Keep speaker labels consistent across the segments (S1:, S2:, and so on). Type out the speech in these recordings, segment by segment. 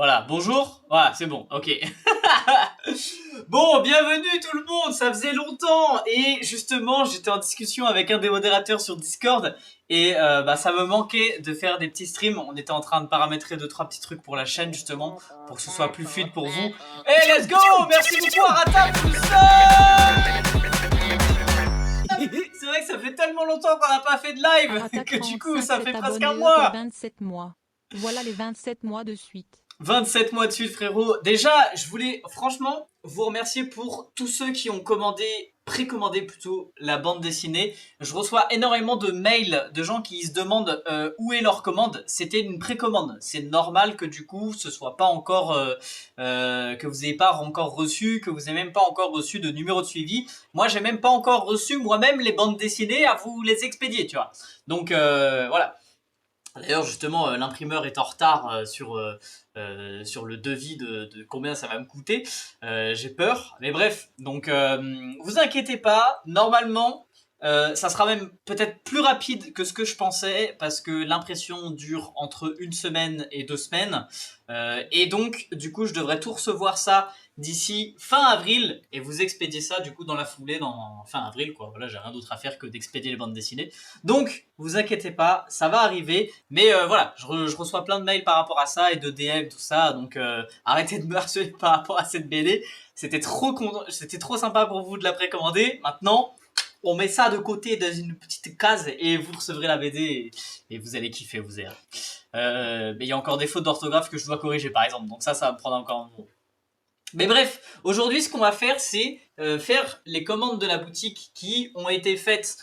S1: Voilà, bonjour. Voilà, c'est bon, ok. Bon, bienvenue tout le monde, ça faisait longtemps. Et justement, j'étais en discussion avec un des modérateurs sur Discord. Et ça me manquait de faire des petits streams. On était en train de paramétrer 2-3 petits trucs pour la chaîne justement, pour que ce soit plus fluide pour vous. Et let's go. Merci beaucoup à Ratab tout seul. C'est vrai que ça fait tellement longtemps qu'on n'a pas fait de live que du coup ça fait presque un mois.
S2: 27 mois. Voilà les 27 mois de suite.
S1: 27 mois de suite, frérot. Déjà, je voulais franchement vous remercier pour tous ceux qui ont précommandé plutôt la bande dessinée. Je reçois énormément de mails de gens qui se demandent où est leur commande. C'était une précommande. C'est normal que du coup, ce soit pas encore que vous n'ayez pas encore reçu, que vous n'ayez même pas encore reçu de numéro de suivi. Moi, j'ai même pas encore reçu moi-même les bandes dessinées à vous les expédier, tu vois. Donc voilà. D'ailleurs, justement, l'imprimeur est en retard sur le devis de combien ça va me coûter. J'ai peur, mais bref. Donc, vous inquiétez pas. Normalement, ça sera même peut-être plus rapide que ce que je pensais, parce que l'impression dure entre 1 semaine et 2 semaines. Et donc, du coup, je devrais tout recevoir ça d'ici fin avril et vous expédier ça du coup dans la foulée dans fin avril quoi. Voilà, j'ai rien d'autre à faire que d'expédier les bandes dessinées. Donc, vous inquiétez pas, ça va arriver. Mais voilà, je reçois plein de mails par rapport à ça et de DM tout ça. Donc arrêtez de me harceler par rapport à cette BD. C'était trop sympa pour vous de la précommander. Maintenant, on met ça de côté dans une petite case et vous recevrez la BD et vous allez kiffer, vous allez. Mais il y a encore des fautes d'orthographe que je dois corriger par exemple. Donc ça va me prendre encore un moment. Mais bref, aujourd'hui, ce qu'on va faire, c'est faire les commandes de la boutique qui ont été faites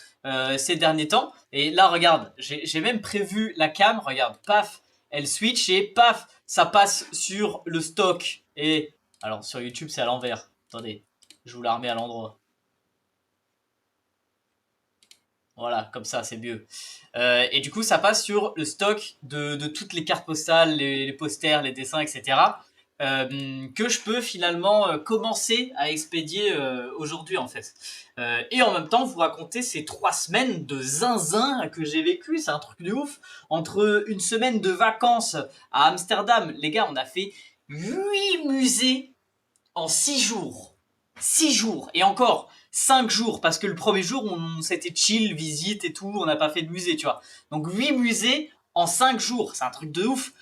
S1: ces derniers temps. Et là, regarde, j'ai même prévu la cam. Regarde, paf, elle switch et paf, ça passe sur le stock. Et alors, sur YouTube, c'est à l'envers. Attendez, je vous la remets à l'endroit. Voilà, comme ça, c'est mieux. Et du coup, ça passe sur le stock de toutes les cartes postales, les posters, les dessins, etc. Que je peux finalement commencer à expédier aujourd'hui, en fait. Et en même temps, vous raconter ces 3 semaines de zinzin que j'ai vécu. C'est un truc de ouf. Entre une semaine de vacances à Amsterdam, les gars, on a fait 8 musées en 6 jours. 6 jours. Et encore, 5 jours. Parce que le premier jour, c'était chill, visite et tout. On n'a pas fait de musée, tu vois. Donc 8 musées en 5 jours. C'est un truc de ouf.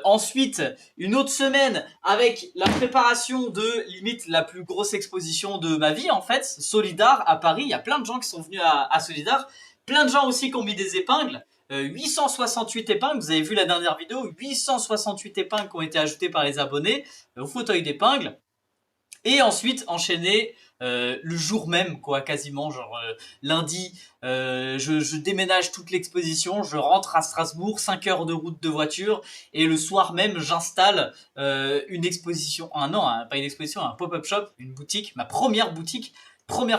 S1: Ensuite, une autre semaine avec la préparation de limite la plus grosse exposition de ma vie en fait, Solidar à Paris. Il y a plein de gens qui sont venus à Solidar. Plein de gens aussi qui ont mis des épingles. 868 épingles, vous avez vu la dernière vidéo, 868 épingles qui ont été ajoutées par les abonnés au fauteuil d'épingles. Et ensuite enchaîner le jour même, quoi, quasiment, genre lundi, je déménage toute l'exposition, je rentre à Strasbourg, 5 heures de route de voiture, et le soir même, j'installe une exposition, non, pas une exposition, un pop-up shop, une boutique, ma première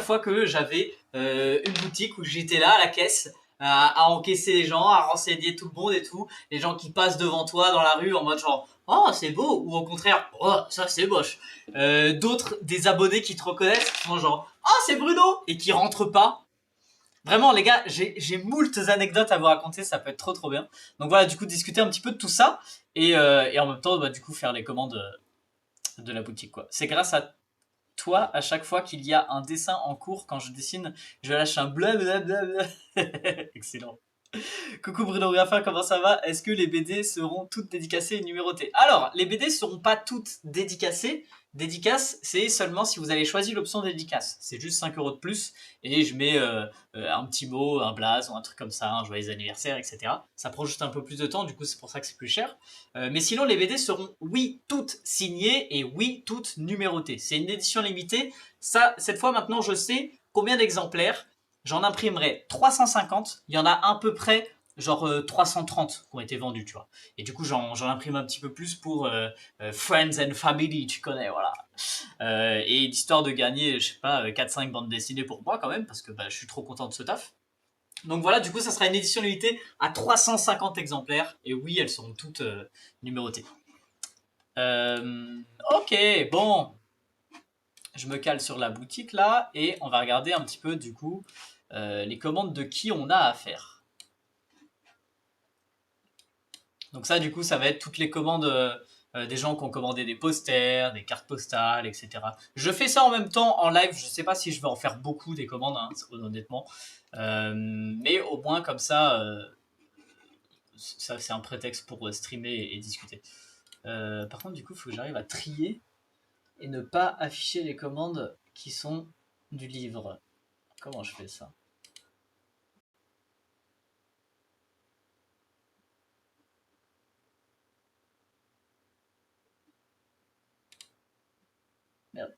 S1: fois que j'avais une boutique où j'étais là à la caisse, à encaisser les gens, à renseigner tout le monde et tout, les gens qui passent devant toi dans la rue en mode genre oh c'est beau, ou au contraire oh ça c'est moche. D'autres, des abonnés qui te reconnaissent, qui font genre oh c'est Bruno et qui rentrent pas. Vraiment les gars, j'ai moultes anecdotes à vous raconter, ça peut être trop bien. Donc voilà, du coup discuter un petit peu de tout ça et en même temps du coup faire les commandes de la boutique quoi. C'est grâce à toi à chaque fois qu'il y a un dessin en cours, quand je dessine, je lâche un blablabla. Excellent. Coucou Bruno Graffin, comment ça va? Est-ce que les BD seront toutes dédicacées et numérotées? Alors, les BD seront pas toutes dédicacées. Dédicace, c'est seulement si vous avez choisi l'option dédicace. C'est juste 5 euros de plus et je mets un petit mot, un blaze ou un truc comme ça, un joyeux anniversaire, etc. Ça prend juste un peu plus de temps, du coup c'est pour ça que c'est plus cher. Mais sinon, les BD seront, oui, toutes signées et oui, toutes numérotées. C'est une édition limitée. Ça, cette fois maintenant, je sais combien d'exemplaires. J'en imprimerai 350. Il y en a à peu près genre 330 qui ont été vendus, tu vois. Et du coup, j'en imprime un petit peu plus pour Friends and Family, tu connais, voilà. Et l'histoire de gagner, je sais pas, 4-5 bandes dessinées pour moi quand même, parce que je suis trop content de ce taf. Donc voilà, du coup, ça sera une édition limitée à 350 exemplaires. Et oui, elles seront toutes numérotées. Ok, bon. Je me cale sur la boutique là, et on va regarder un petit peu du coup les commandes de qui on a à faire. Donc ça du coup ça va être toutes les commandes des gens qui ont commandé des posters, des cartes postales, etc. Je fais ça en même temps en live. Je sais pas si je vais en faire beaucoup des commandes, hein, honnêtement. Mais au moins comme ça c'est un prétexte pour streamer et discuter. Par contre, du coup, il faut que j'arrive à trier et ne pas afficher les commandes qui sont du livre. Comment je fais ça? Merde.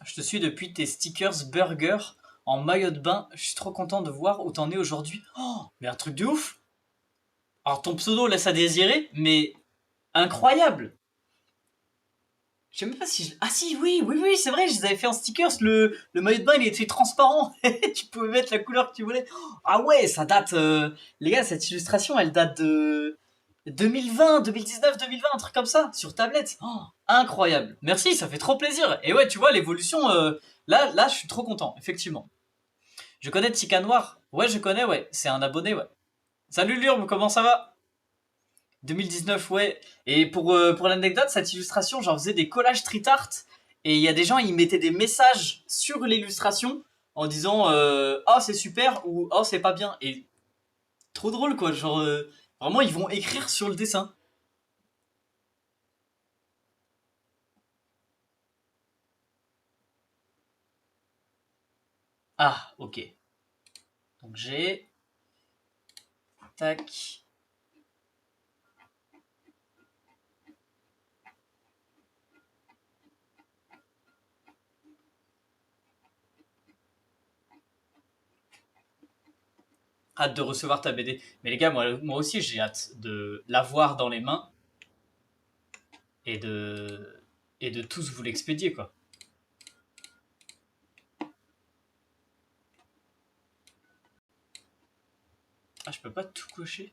S1: Je te suis depuis tes stickers burger en maillot de bain. Je suis trop content de voir où t'en es aujourd'hui. Oh, mais un truc de ouf! Alors ton pseudo laisse à désirer, mais incroyable! Je sais même pas si Ah si, oui, oui, oui, c'est vrai, je les avais fait en stickers. Le maillot de bain, il était transparent. Tu pouvais mettre la couleur que tu voulais. Ah ouais, ça date... Les gars, cette illustration, elle date de 2020, 2019, 2020, un truc comme ça, sur tablette. Oh, incroyable. Merci, ça fait trop plaisir. Et ouais, tu vois, l'évolution... là, je suis trop content, effectivement. Je connais Tika Noir. Ouais, je connais, ouais. C'est un abonné, ouais. Salut Lurme, comment ça va? 2019, ouais. Et pour l'anecdote, cette illustration, j'en faisais des collages street art. Et il y a des gens, ils mettaient des messages sur l'illustration en disant oh, c'est super ou oh, c'est pas bien. Et trop drôle, quoi. Genre, vraiment, ils vont écrire sur le dessin. Ah, ok. Donc j'ai. Tac. Hâte de recevoir ta BD. Mais les gars, moi aussi, j'ai hâte de l'avoir dans les mains et de tous vous l'expédier, quoi. Ah, je peux pas tout cocher.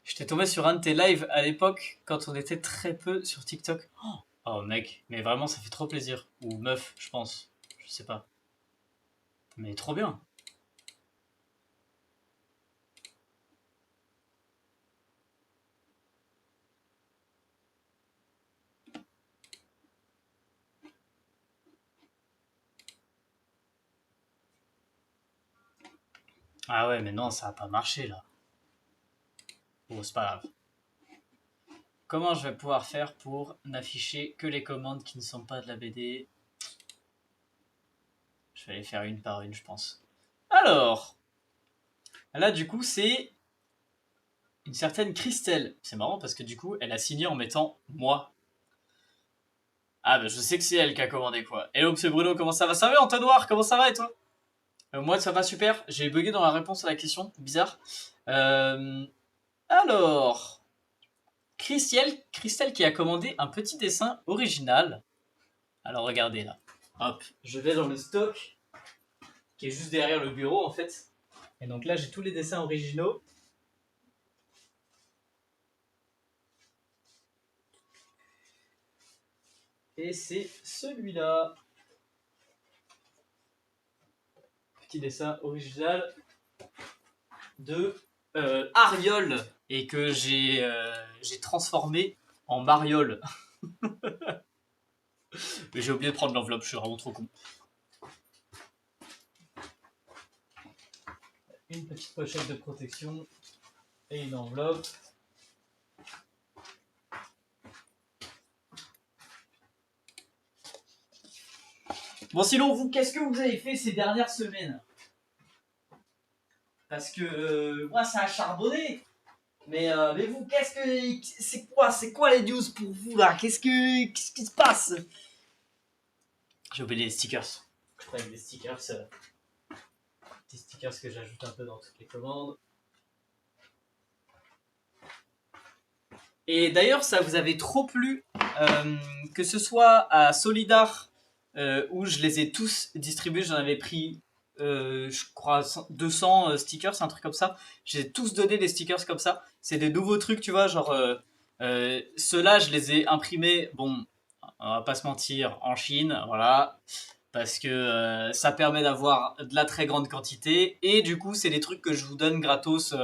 S1: J'étais tombé sur un de tes lives à l'époque quand on était très peu sur TikTok. Oh mec, mais vraiment ça fait trop plaisir. Ou meuf, je pense. Je sais pas. Mais trop bien. Ah ouais, mais non, ça a pas marché là. Bon, c'est pas grave. Comment je vais pouvoir faire pour n'afficher que les commandes qui ne sont pas de la BD? Je vais les faire une par une, je pense. Alors, là du coup c'est une certaine Christelle. C'est marrant parce que du coup elle a signé en mettant moi. Ah bah je sais que c'est elle qui a commandé quoi. Hello monsieur Bruno, comment ça va? Ça va Antoine Noir, comment ça va et toi? Moi ça va super, j'ai bugué dans la réponse à la question, bizarre. Euh, alors, Christelle qui a commandé un petit dessin original. Alors regardez là. Hop, je vais dans le stock qui est juste derrière le bureau en fait. Et donc là j'ai tous les dessins originaux. Et c'est celui-là. Petit dessin original de Ariol et que j'ai transformé en Mariole. Mais j'ai oublié de prendre l'enveloppe, je suis vraiment trop con. Une petite pochette de protection et une enveloppe. Bon, sinon, vous, qu'est-ce que vous avez fait ces dernières semaines? Parce que moi, c'est un charbonné. Mais vous, qu'est-ce que. C'est quoi les news pour vous là? Qu'est-ce qui se passe? J'ai oublié les stickers. Je prends des stickers. Des stickers que j'ajoute un peu dans toutes les commandes. Et d'ailleurs, ça vous avait trop plu, que ce soit à Solidar, où je les ai tous distribués, j'en avais pris je crois 200 stickers, un truc comme ça. J'ai tous donné des stickers comme ça. C'est des nouveaux trucs, tu vois, genre ceux-là, je les ai imprimés. Bon, on va pas se mentir, en Chine, voilà, parce que ça permet d'avoir de la très grande quantité et du coup, c'est des trucs que je vous donne gratos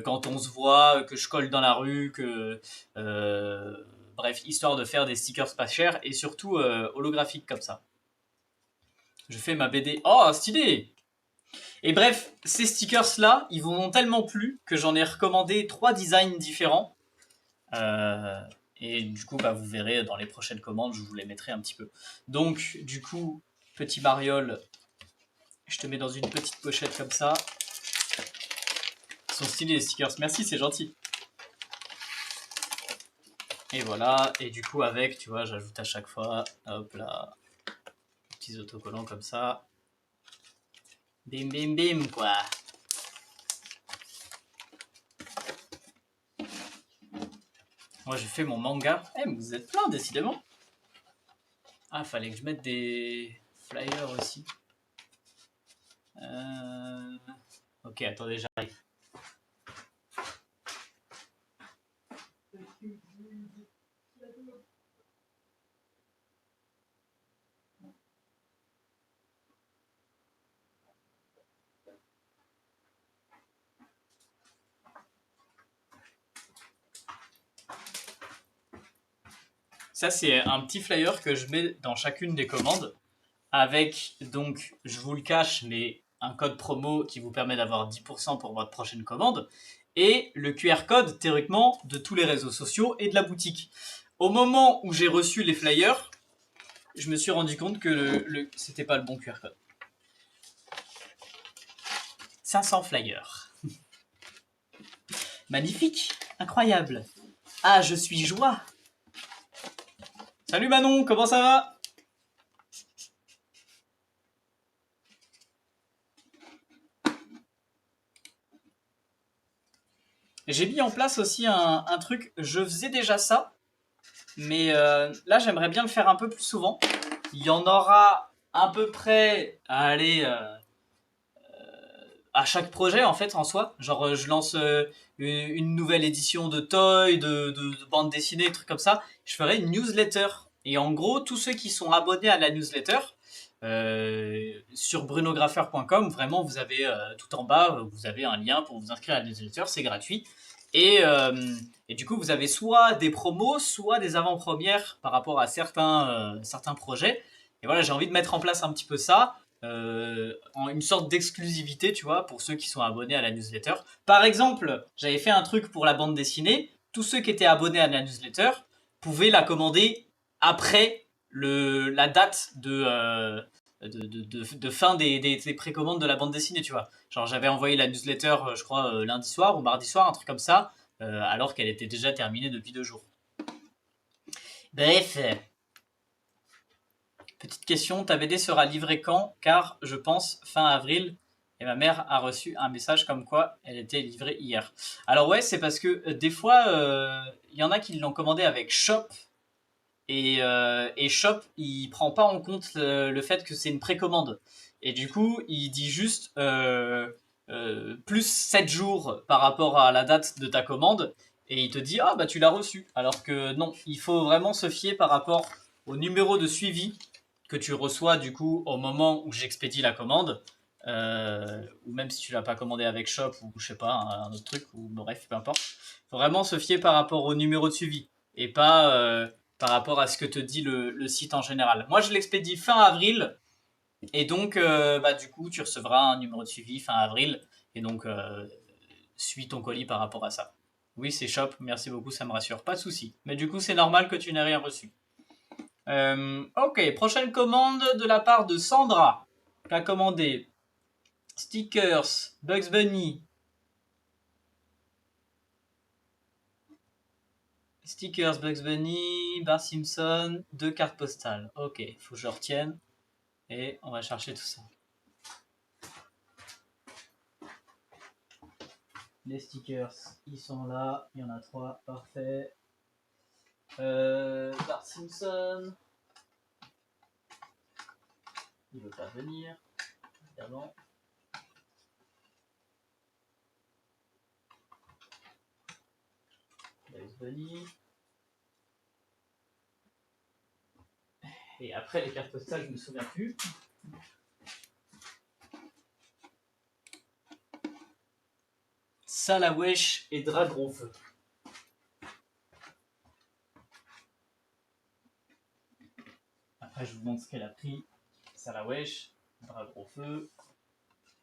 S1: quand on se voit, que je colle dans la rue, que bref, histoire de faire des stickers pas chers et surtout holographiques comme ça. Je fais ma BD. Oh, stylé! Et bref, ces stickers-là, ils vont tellement plu que j'en ai recommandé 3 designs différents. Euh, et du coup, bah, vous verrez dans les prochaines commandes, je vous les mettrai un petit peu. Donc, du coup, petit Mariole, je te mets dans une petite pochette comme ça. Ils sont stylés les stickers. Merci, c'est gentil. Et voilà. Et du coup, avec, tu vois, j'ajoute à chaque fois, hop là, petits autocollants comme ça. Bim, bim, bim, quoi. Moi, j'ai fait mon manga. Eh, mais vous êtes plein, décidément. Ah, fallait que je mette des flyers aussi. Ok, attendez, j'arrive. Ça, c'est un petit flyer que je mets dans chacune des commandes avec, donc, je vous le cache, mais un code promo qui vous permet d'avoir 10% pour votre prochaine commande et le QR code, théoriquement, de tous les réseaux sociaux et de la boutique. Au moment où j'ai reçu les flyers, je me suis rendu compte que c'était pas le bon QR code. 500 flyers. Magnifique, incroyable. Ah, je suis joie. Salut Manon, comment ça va? J'ai mis en place aussi un truc, je faisais déjà ça, mais là j'aimerais bien le faire un peu plus souvent. Il y en aura à peu près à aller à chaque projet en fait en soi. Genre je lance une nouvelle édition de Toy, de bande dessinée, trucs comme ça. Je ferai une newsletter. Et en gros, tous ceux qui sont abonnés à la newsletter, sur brunographer.com, vraiment vous avez tout en bas, vous avez un lien pour vous inscrire à la newsletter, c'est gratuit. Et, euh, et du coup, vous avez soit des promos, soit des avant-premières par rapport à certains projets. Et voilà, j'ai envie de mettre en place un petit peu ça en une sorte d'exclusivité, tu vois, pour ceux qui sont abonnés à la newsletter. Par exemple, j'avais fait un truc pour la bande dessinée. Tous ceux qui étaient abonnés à la newsletter pouvaient la commander après la date de fin des précommandes de la bande dessinée, tu vois. Genre, j'avais envoyé la newsletter, je crois, lundi soir ou mardi soir, un truc comme ça, alors qu'elle était déjà terminée depuis 2 jours. Bref, petite question, ta BD sera livrée quand? Car je pense fin avril et ma mère a reçu un message comme quoi elle était livrée hier. Alors ouais, c'est parce que des fois, il y en a qui l'ont commandé avec Shop et Shop, il prend pas en compte le fait que c'est une précommande. Et du coup, il dit juste plus 7 jours par rapport à la date de ta commande et il te dit ah bah tu l'as reçu. Alors que non, il faut vraiment se fier par rapport au numéro de suivi que tu reçois du coup au moment où j'expédie la commande, ou même si tu l'as pas commandé avec Shop ou je sais pas un autre truc ou bref peu importe. Faut vraiment se fier par rapport au numéro de suivi et pas par rapport à ce que te dit le site en général. Moi je l'expédie fin avril et donc bah du coup tu recevras un numéro de suivi fin avril et donc suis ton colis par rapport à ça. Oui c'est Shop, merci beaucoup, ça me rassure, pas de souci. Mais du coup c'est normal que tu n'aies rien reçu. Ok, prochaine commande de la part de Sandra, qui a commandé stickers, Bugs Bunny, Bart Simpson, 2 cartes postales. Ok, faut que je retienne et on va chercher tout ça. Les stickers, ils sont là, il y en a 3, parfait. Bart Simpson, il veut pas venir. évidemment. Bunny. Et après les cartes postales, je me souviens plus. Salawesh et Dragon Feu. Après, je vous montre ce qu'elle a pris. Salawesh, Dragon Feu.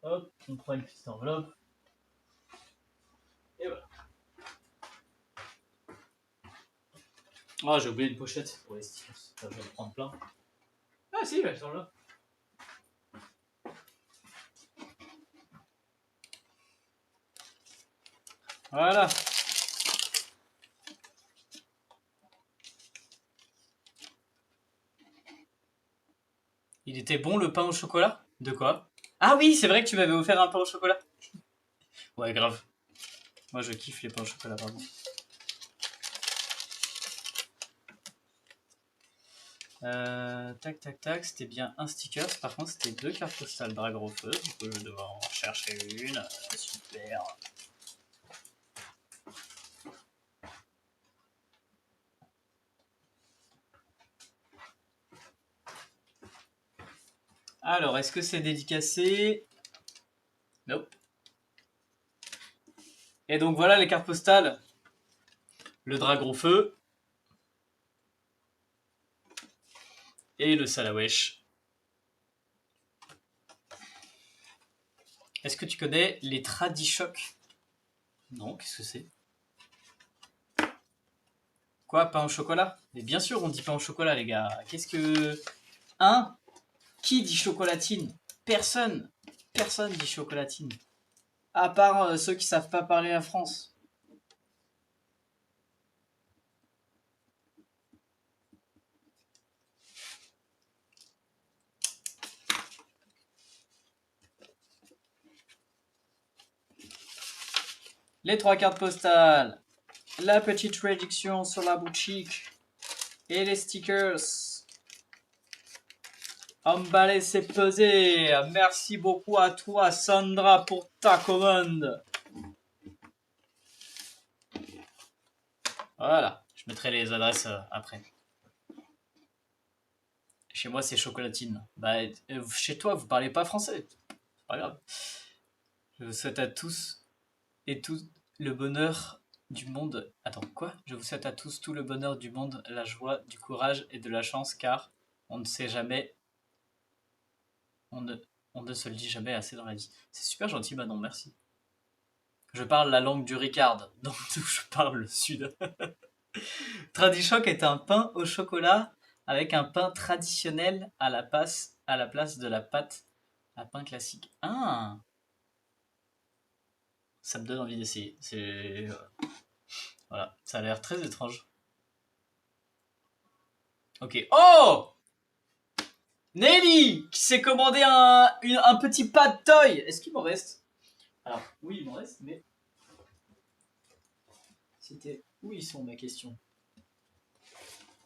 S1: Hop, on prend une petite enveloppe. Et voilà. Oh, j'ai oublié une pochette pour les stickers. Enfin, je vais en prendre plein. Ah si, elles sont là. Voilà. Il était bon le pain au chocolat? De quoi? Ah oui, c'est vrai que tu m'avais offert un pain au chocolat. Ouais, grave. Moi, je kiffe les pains au chocolat, pardon. Tac, tac, tac. C'était bien un sticker. Par contre, c'était 2 cartes postales Dragon au feu. Du coup, je vais devoir en chercher une. Super. Alors, est-ce que c'est dédicacé? Nope. Et donc, voilà les cartes postales. Le dragon feu. Et le Salawesh. Est-ce que tu connais les Tradichocs? Non, qu'est-ce que c'est? Quoi, pain au chocolat? Mais bien sûr, on dit pain au chocolat, les gars. Qu'est-ce que... Hein? Qui dit chocolatine? Personne. Personne dit chocolatine. À part ceux qui savent pas parler la France. Les 3 cartes postales. La petite réduction sur la boutique. Et les stickers. Emballé, c'est pesé. Merci beaucoup à toi, Sandra, pour ta commande. Voilà, je mettrai les adresses après. Chez moi, c'est chocolatine. Bah, chez toi, vous parlez pas français. C'est pas grave. Je vous souhaite à tous et tout le bonheur du monde. Attends, quoi? Je vous souhaite à tous tout le bonheur du monde, la joie, du courage et de la chance, car on ne sait jamais, on ne se le dit jamais assez dans la vie. C'est super gentil, Manon, merci. Je parle la langue du Ricard, donc je parle le sud. Tradichoc est un pain au chocolat avec un pain traditionnel à la place de la pâte à pain classique. Ah, ça me donne envie d'essayer. C'est voilà, ça a l'air très étrange. Ok. Oh, Nelly qui s'est commandé un petit pad toy. Est-ce qu'il m'en reste? Alors oui, il m'en reste, mais c'était où ils sont ma question.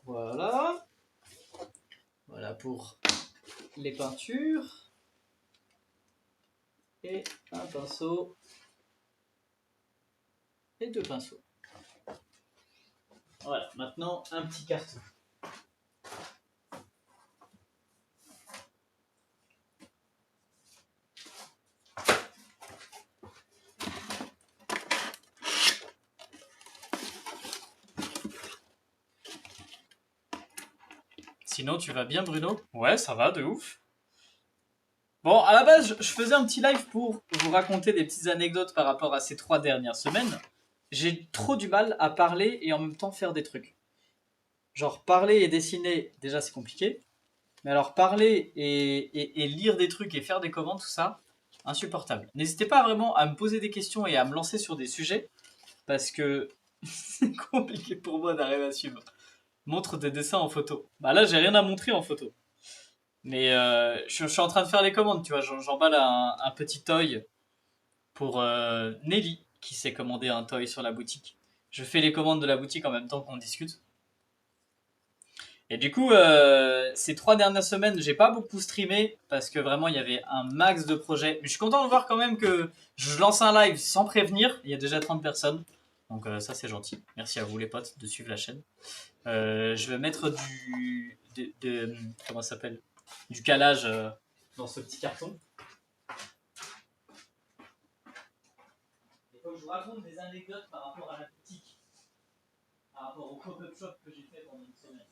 S1: Voilà. Voilà pour les peintures. Et un pinceau. Et 2 pinceaux. Voilà, maintenant un petit carton. Sinon, tu vas bien, Bruno? Ouais, ça va, de ouf. Bon, à la base, je faisais un petit live pour vous raconter des petites anecdotes par rapport à ces 3 dernières semaines. J'ai trop du mal à parler et en même temps faire des trucs. Genre, parler et dessiner, déjà, c'est compliqué. Mais alors, parler et lire des trucs et faire des commandes, tout ça, insupportable. N'hésitez pas vraiment à me poser des questions et à me lancer sur des sujets, parce que c'est compliqué pour moi d'arriver à suivre. Montre des dessins en photo. Bah là, j'ai rien à montrer en photo. Mais je suis en train de faire les commandes, tu vois. J'emballe un petit toy pour Nelly, qui s'est commandé un toy sur la boutique. Je fais les commandes de la boutique en même temps qu'on discute. Et du coup, ces 3 dernières semaines, j'ai pas beaucoup streamé parce que vraiment il y avait un max de projets. Mais je suis content de voir quand même que je lance un live sans prévenir. Il y a déjà 30 personnes. Donc ça c'est gentil. Merci à vous les potes de suivre la chaîne. Je vais mettre comment ça s'appelle, du calage dans ce petit carton. Il faut que je vous raconte des anecdotes par rapport à la boutique, par rapport au pop-up shop que j'ai fait pendant une semaine.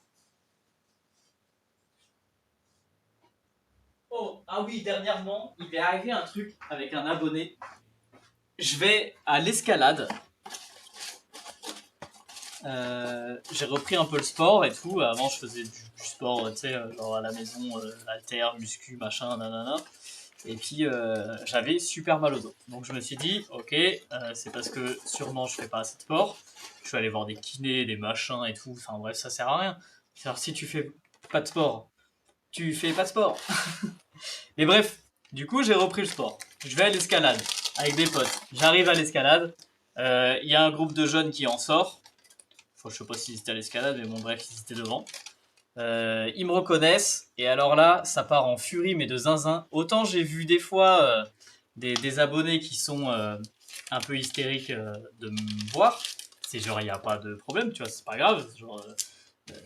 S1: Oh, ah oui, dernièrement, il est arrivé un truc avec un abonné. Je vais à l'escalade. J'ai repris un peu le sport et tout. Avant, je faisais du sport, tu sais, genre à la maison, haltère, muscu, machin, nanana. Et puis, j'avais super mal au dos. Donc, je me suis dit, ok, c'est parce que sûrement je fais pas assez de sport. Je suis allé voir des kinés, des machins et tout. Enfin, bref, ça sert à rien. Alors, si tu fais pas de sport, tu fais pas de sport. Mais bref, du coup, j'ai repris le sport. Je vais à l'escalade avec des potes. J'arrive à l'escalade. Il y a un groupe de jeunes qui en sort. Enfin, je sais pas s'ils étaient à l'escalade, mais bon, bref, ils étaient devant. Ils me reconnaissent. Et alors là, ça part en furie, mais de zinzin. Autant j'ai vu des fois des abonnés qui sont un peu hystériques de me voir. C'est genre, il n'y a pas de problème, tu vois, c'est pas grave. Genre,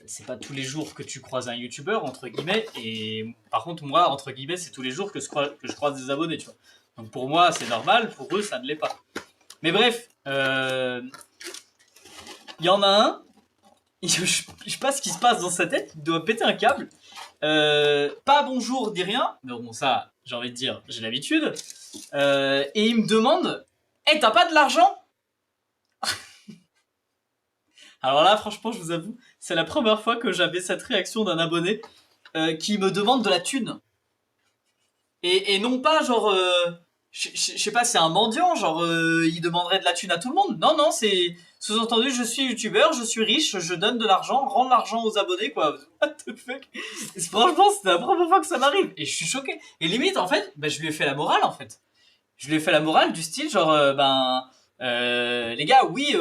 S1: c'est pas tous les jours que tu croises un youtubeur, entre guillemets, et par contre, moi, entre guillemets, c'est tous les jours que je croise des abonnés, tu vois. Donc pour moi, c'est normal, pour eux, ça ne l'est pas. Mais bref, il y en a un, je sais pas ce qui se passe dans sa tête, il doit péter un câble. Pas bonjour, dit rien, mais bon, ça, j'ai envie de dire, j'ai l'habitude. Et il me demande, hey, t'as pas de l'argent? Alors là, franchement, je vous avoue, c'est la première fois que j'avais cette réaction d'un abonné qui me demande de la thune. Et non pas genre, je sais pas, c'est un mendiant, genre il demanderait de la thune à tout le monde. Non, non, c'est sous-entendu, je suis youtubeur, je suis riche, je donne de l'argent, rends l'argent aux abonnés, quoi. What the fuck? Franchement, c'est la première fois que ça m'arrive. Et je suis choqué. Et limite, en fait, bah, je lui ai fait la morale, en fait. Je lui ai fait la morale du style, genre, les gars, oui,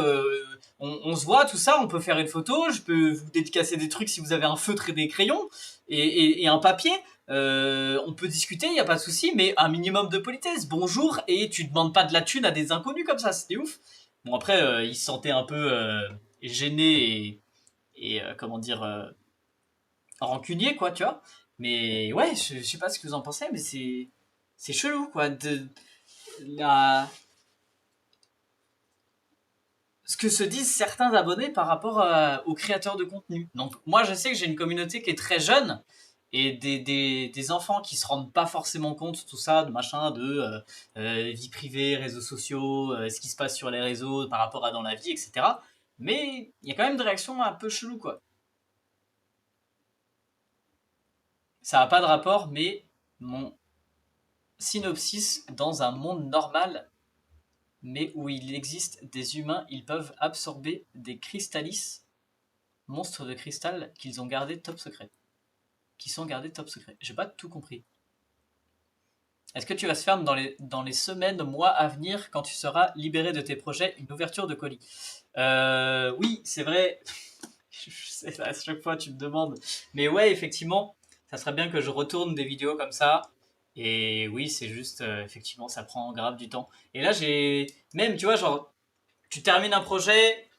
S1: on se voit, tout ça, on peut faire une photo, je peux vous dédicacer des trucs si vous avez un feutre et des crayons et un papier. On peut discuter, il n'y a pas de souci, mais un minimum de politesse. Bonjour, et tu demandes pas de la thune à des inconnus comme ça, c'était ouf. Bon, après, il se sentait un peu gêné et comment dire, rancunier, quoi, tu vois. Mais ouais, je sais pas ce que vous en pensez, mais c'est chelou, quoi. La, ce que se disent certains abonnés par rapport aux créateurs de contenu. Donc moi je sais que j'ai une communauté qui est très jeune et des enfants qui se rendent pas forcément compte tout ça, de machin, de vie privée, réseaux sociaux, ce qui se passe sur les réseaux par rapport à dans la vie, etc. Mais il y a quand même des réactions un peu cheloues quoi. Ça n'a pas de rapport, mais mon synopsis dans un monde normal, mais où il existe des humains, ils peuvent absorber des cristallis monstres de cristal qu'ils ont gardé top secret. Qui sont gardés top secret. J'ai pas tout compris. Est-ce que tu vas se faire dans les semaines, mois à venir, quand tu seras libéré de tes projets, une ouverture de colis? Oui, c'est vrai. À chaque fois, tu me demandes. Mais ouais, effectivement, ça serait bien que je retourne des vidéos comme ça. Et oui, c'est juste, effectivement, ça prend grave du temps. Et là, j'ai. Même, tu vois, genre, tu termines un projet,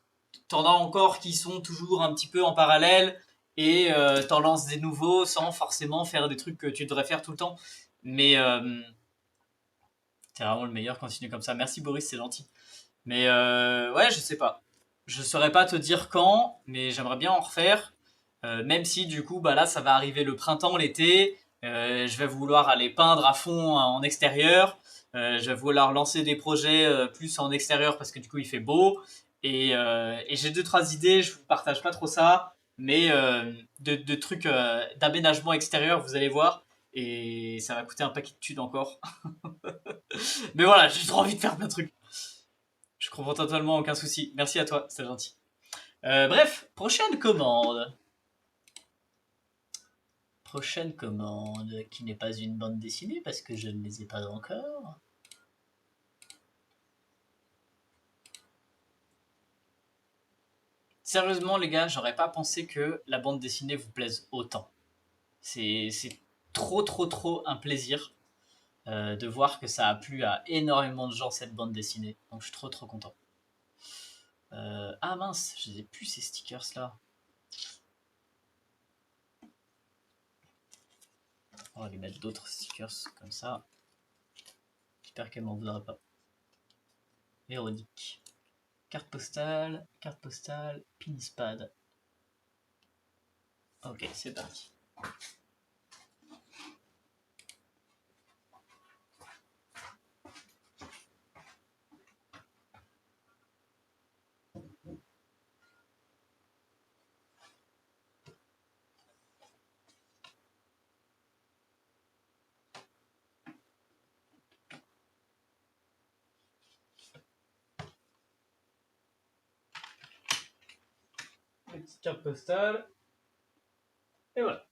S1: t'en as encore qui sont toujours un petit peu en parallèle et t'en lances des nouveaux sans forcément faire des trucs que tu devrais faire tout le temps. Mais t'es vraiment le meilleur, continue comme ça. Merci Boris, c'est gentil. Mais ouais, je sais pas. Je saurais pas te dire quand, mais j'aimerais bien en refaire. Même si du coup, bah là, ça va arriver le printemps, l'été. Je vais vouloir aller peindre à fond en extérieur. Je vais vouloir lancer des projets plus en extérieur parce que du coup, il fait beau. Et j'ai deux, trois idées. Je vous partage pas trop ça, mais de trucs d'aménagement extérieur, vous allez voir. Et ça va coûter un paquet de thunes encore. Mais voilà, j'ai trop envie de faire plein de trucs. Je comprends totalement, aucun souci. Merci à toi, c'est gentil. Bref, prochaine commande. Prochaine commande, qui n'est pas une bande dessinée parce que je ne les ai pas encore. Sérieusement, les gars, j'aurais pas pensé que la bande dessinée vous plaise autant. C'est trop un plaisir de voir que ça a plu à énormément de gens cette bande dessinée. Donc je suis trop content. Ah mince, je n'ai plus ces stickers là. On va lui mettre d'autres stickers comme ça. J'espère qu'elle m'en voudra pas. Véronique. Carte postale, Pinspad. Ok, c'est parti. Petite carte postale. Et voilà.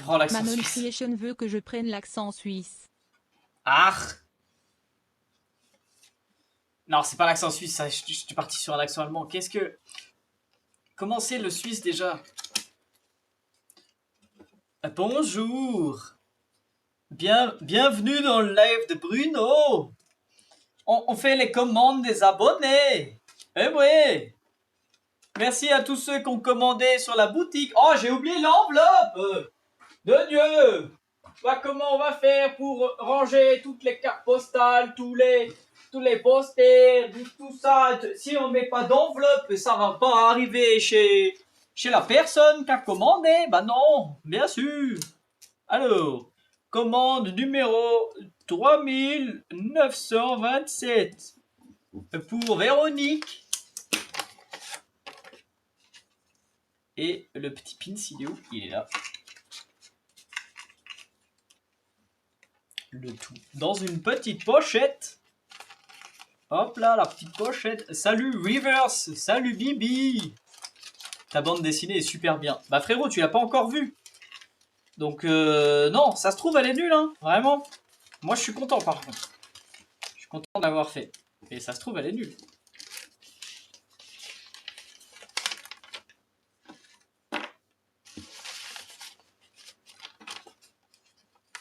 S1: Oh, l'accent
S2: Manon
S1: suisse.
S2: Creation veut que je prenne l'accent suisse.
S1: Ah. Non, c'est pas l'accent suisse, ça, je suis parti sur un accent allemand. Qu'est-ce que... Comment c'est le suisse déjà? Bonjour. Bienvenue dans le live de Bruno. On fait les commandes des abonnés. Eh oui. Merci à tous ceux qui ont commandé sur la boutique. Oh, j'ai oublié l'enveloppe. De Dieu. Bah, comment on va faire pour ranger toutes les cartes postales, tous les posters, tout ça? Si on met pas d'enveloppe, ça va pas arriver chez la personne qui a commandé. Bah non, bien sûr. Alors, commande numéro 3927 pour Véronique. Et le petit pins, il est où? Il est là. Le tout dans une petite pochette. Hop là, la petite pochette. Salut Rivers, salut Bibi. Ta bande dessinée est super bien. Bah frérot, tu l'as pas encore vue. Donc non, ça se trouve elle est nulle, hein, vraiment. Moi je suis content par contre. Je suis content d'avoir fait. Et ça se trouve elle est nulle.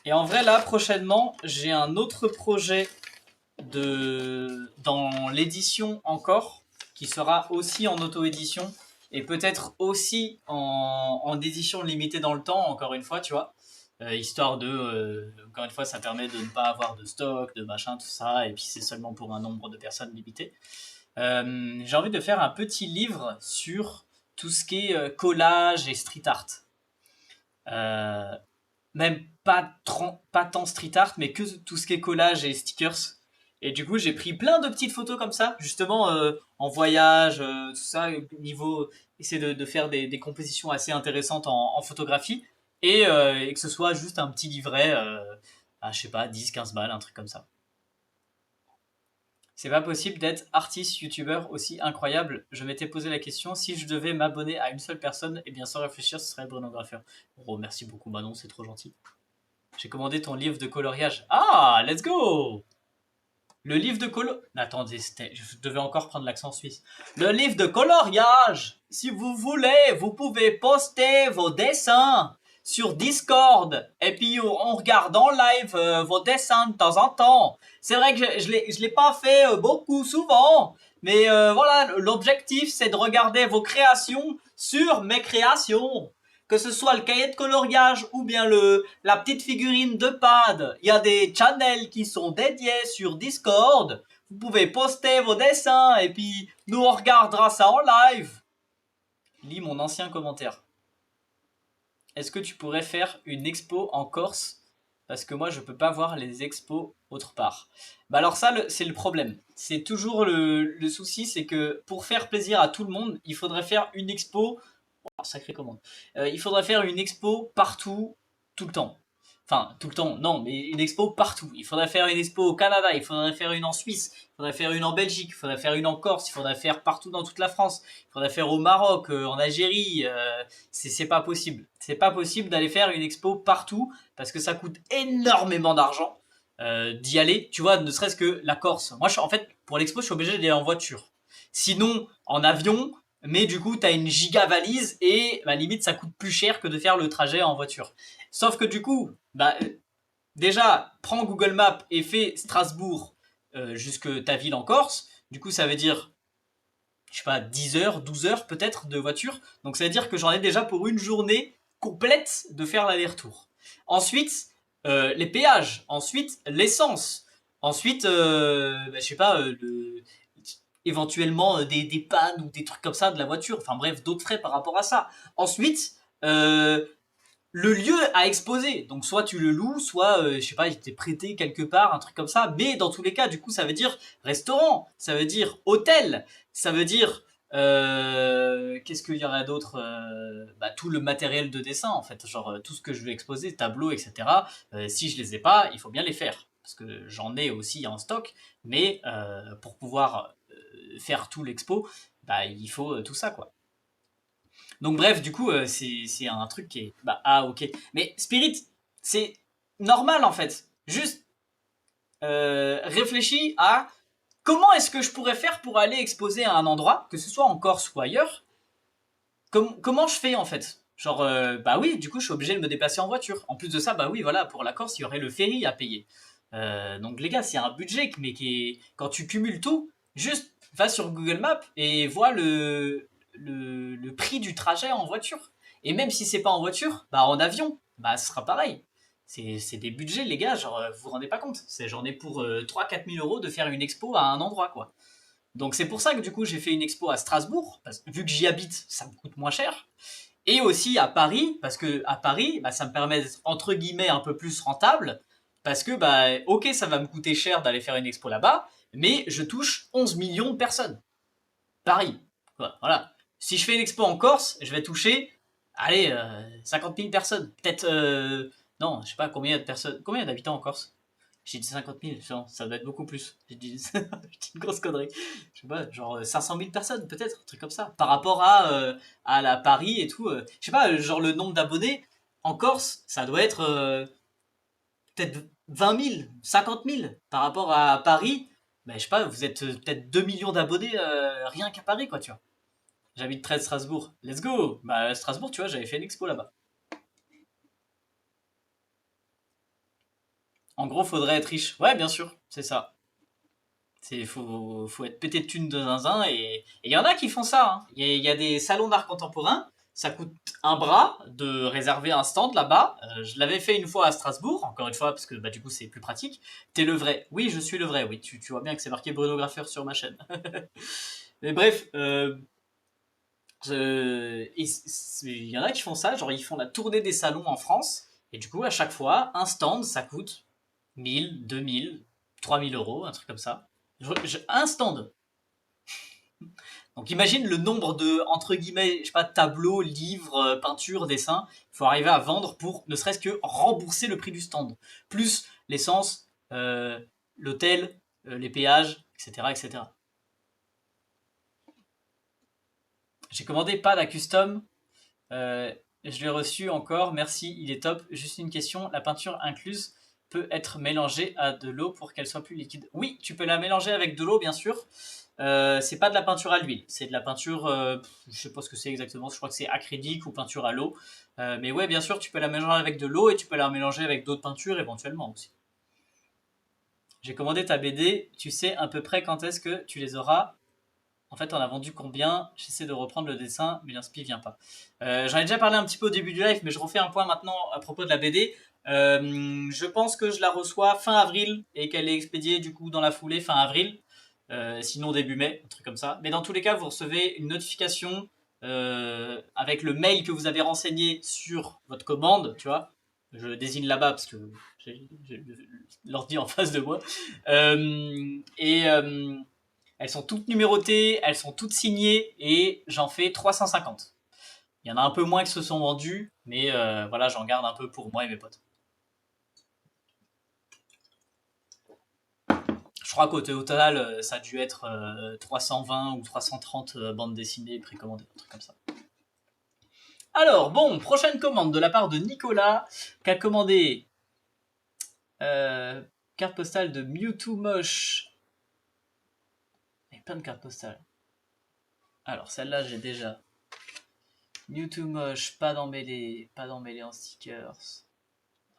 S1: Et en vrai là, prochainement, j'ai un autre projet dans l'édition encore, qui sera aussi en auto-édition et peut-être aussi en édition limitée dans le temps, encore une fois, tu vois. Histoire de, encore une fois, ça permet de ne pas avoir de stock, de machin, tout ça, et puis c'est seulement pour un nombre de personnes limité. J'ai envie de faire un petit livre sur tout ce qui est collage et street art. Euh, Même pas tant street art, mais que tout ce qui est collage et stickers. Et du coup, j'ai pris plein de petites photos comme ça, justement en voyage, tout ça, niveau essayer de faire des compositions assez intéressantes en photographie, et que ce soit juste un petit livret à, je sais pas, 10-15 balles, un truc comme ça. C'est pas possible d'être artiste, youtubeur aussi incroyable. Je m'étais posé la question, si je devais m'abonner à une seule personne, et bien sans réfléchir, ce serait Bruno Graffeur. Oh, merci beaucoup Manon, c'est trop gentil. J'ai commandé ton livre de coloriage. Ah, let's go! Le livre de Attendez, je devais encore prendre l'accent suisse. Le livre de coloriage! Si vous voulez, vous pouvez poster vos dessins sur Discord. Et puis on regarde en live vos dessins de temps en temps. C'est vrai que je l'ai pas fait beaucoup souvent. Mais voilà, l'objectif c'est de regarder vos créations sur mes créations. Que ce soit le cahier de coloriage ou bien la petite figurine de pad, il y a des channels qui sont dédiés sur Discord. Vous pouvez poster vos dessins et puis nous on regardera ça en live. Lis mon ancien commentaire. Est-ce que tu pourrais faire une expo en Corse? Parce que moi je peux pas voir les expos autre part. Bah alors ça c'est le problème. C'est toujours le souci, c'est que pour faire plaisir à tout le monde, il faudrait faire une expo. Oh, sacrée commande. Il faudrait faire une expo partout, tout le temps. Enfin, tout le temps, non, mais une expo partout. Il faudrait faire une expo au Canada, il faudrait faire une en Suisse, il faudrait faire une en Belgique, il faudrait faire une en Corse, il faudrait faire partout dans toute la France, il faudrait faire au Maroc, en Algérie. C'est pas possible. C'est pas possible d'aller faire une expo partout parce que ça coûte énormément d'argent d'y aller. Tu vois, ne serait-ce que la Corse. Moi, en fait, pour l'expo, je suis obligé d'aller en voiture. Sinon, en avion, mais du coup, t'as une giga valise et bah, limite, ça coûte plus cher que de faire le trajet en voiture. Sauf que du coup, bah, déjà, prends Google Maps et fais Strasbourg jusque ta ville en Corse. Du coup, ça veut dire, je sais pas, 10 heures, 12 heures peut-être de voiture. Donc ça veut dire que j'en ai déjà pour une journée complète de faire l'aller-retour. Ensuite, les péages. Ensuite, l'essence. Ensuite, bah, je sais pas, éventuellement des pannes ou des trucs comme ça de la voiture. Enfin bref, d'autres frais par rapport à ça. Ensuite, le lieu à exposer. Donc soit tu le loues, soit je sais pas, il t'est prêté quelque part, un truc comme ça. Mais dans tous les cas, du coup, ça veut dire restaurant, ça veut dire hôtel, ça veut dire qu'est-ce qu'il y aurait d'autre bah, tout le matériel de dessin en fait, genre tout ce que je vais exposer, tableaux, etc. Si je les ai pas, il faut bien les faire parce que j'en ai aussi en stock. Mais pour pouvoir faire tout l'expo, bah il faut tout ça quoi. Donc bref, du coup, c'est un truc qui est... Bah, ah, ok. Mais Spirit, c'est normal en fait. Juste réfléchis à comment est-ce que je pourrais faire pour aller exposer à un endroit, que ce soit en Corse ou ailleurs. Comment je fais en fait? Genre, bah oui, du coup, je suis obligé de me déplacer en voiture. En plus de ça, bah oui, voilà, pour la Corse, il y aurait le ferry à payer. Donc les gars, c'est un budget, mais qui est... Quand tu cumules tout, juste va sur Google Maps et vois le prix du trajet en voiture. Et même si c'est pas en voiture, bah en avion, bah ce sera pareil. C'est des budgets, les gars, genre, vous vous rendez pas compte. J'en ai pour 3 000 à 4 000 euros de faire une expo à un endroit, quoi. Donc c'est pour ça que du coup j'ai fait une expo à Strasbourg, parce que vu que j'y habite, ça me coûte moins cher. Et aussi à Paris, parce que à Paris, bah, ça me permet d'être entre guillemets un peu plus rentable, parce que bah ok ça va me coûter cher d'aller faire une expo là-bas, mais je touche 11 millions de personnes. Paris. Voilà. Si je fais une expo en Corse, je vais toucher, allez, 50 000 personnes. Peut-être, non, je sais pas combien il y a de personnes, combien d'habitants en Corse. J'ai dit 50 000, genre, ça doit être beaucoup plus. J'ai dit, j'ai dit une grosse connerie. Je sais pas, genre 500 000 personnes, peut-être, un truc comme ça. Par rapport à la Paris et tout. Je sais pas, genre le nombre d'abonnés en Corse, ça doit être peut-être 20 000, 50 000. Par rapport à Paris, ben, je sais pas, vous êtes peut-être 2 millions d'abonnés rien qu'à Paris, quoi, tu vois. J'habite près de Strasbourg. Let's go! Bah, Strasbourg, tu vois, j'avais fait une expo là-bas. En gros, faudrait être riche. Ouais, bien sûr, c'est ça. Faut être pété de thunes de zinzin et il y en a qui font ça. Hein. Il y a des salons d'art contemporain. Ça coûte un bras de réserver un stand là-bas. Je l'avais fait une fois à Strasbourg, encore une fois, parce que bah, du coup c'est plus pratique. T'es le vrai. Oui, je suis le vrai. Oui, tu vois bien que c'est marqué Bruno Graffeur sur ma chaîne. Mais bref, il y en a qui font ça, genre ils font la tournée des salons en France, et du coup à chaque fois, un stand ça coûte 1000, 2000, 3000 euros, un truc comme ça. Un stand. Donc imagine le nombre de, entre guillemets, je sais pas, tableaux, livres, peintures, dessins, il faut arriver à vendre pour ne serait-ce que rembourser le prix du stand. Plus l'essence, l'hôtel, les péages, etc., etc. J'ai commandé pas la custom. Je l'ai reçu encore, merci, il est top. Juste une question, la peinture incluse peut être mélangée à de l'eau pour qu'elle soit plus liquide. Oui, tu peux la mélanger avec de l'eau, bien sûr. C'est pas de la peinture à l'huile, c'est de la peinture, je sais pas ce que c'est exactement, je crois que c'est acrylique ou peinture à l'eau. Mais ouais, bien sûr, tu peux la mélanger avec de l'eau et tu peux la mélanger avec d'autres peintures éventuellement aussi. J'ai commandé ta BD, tu sais à peu près quand est-ce que tu les auras? En fait, on a vendu combien? J'essaie de reprendre le dessin, mais l'inspi vient pas. J'en ai déjà parlé un petit peu au début du live, mais je refais un point maintenant à propos de la BD. Je pense que je la reçois fin avril et qu'elle est expédiée du coup dans la foulée fin avril. Sinon début mai, un truc comme ça. Mais dans tous les cas, vous recevez une notification avec le mail que vous avez renseigné sur votre commande, tu vois. Je le désigne là-bas parce que j'ai l'ordi en face de moi. Et elles sont toutes numérotées, elles sont toutes signées et j'en fais 350. Il y en a un peu moins qui se sont vendus, mais voilà, j'en garde un peu pour moi et mes potes. crois qu'au total, ça a dû être 320 ou 330 bandes dessinées précommandées, un truc comme ça. Alors, bon, prochaine commande de la part de Nicolas, qui a commandé carte postale de Mewtwo moche. Il y a plein de cartes postales. Alors, celle-là, j'ai déjà. Mewtwo moche, pas d'emmêlé en stickers.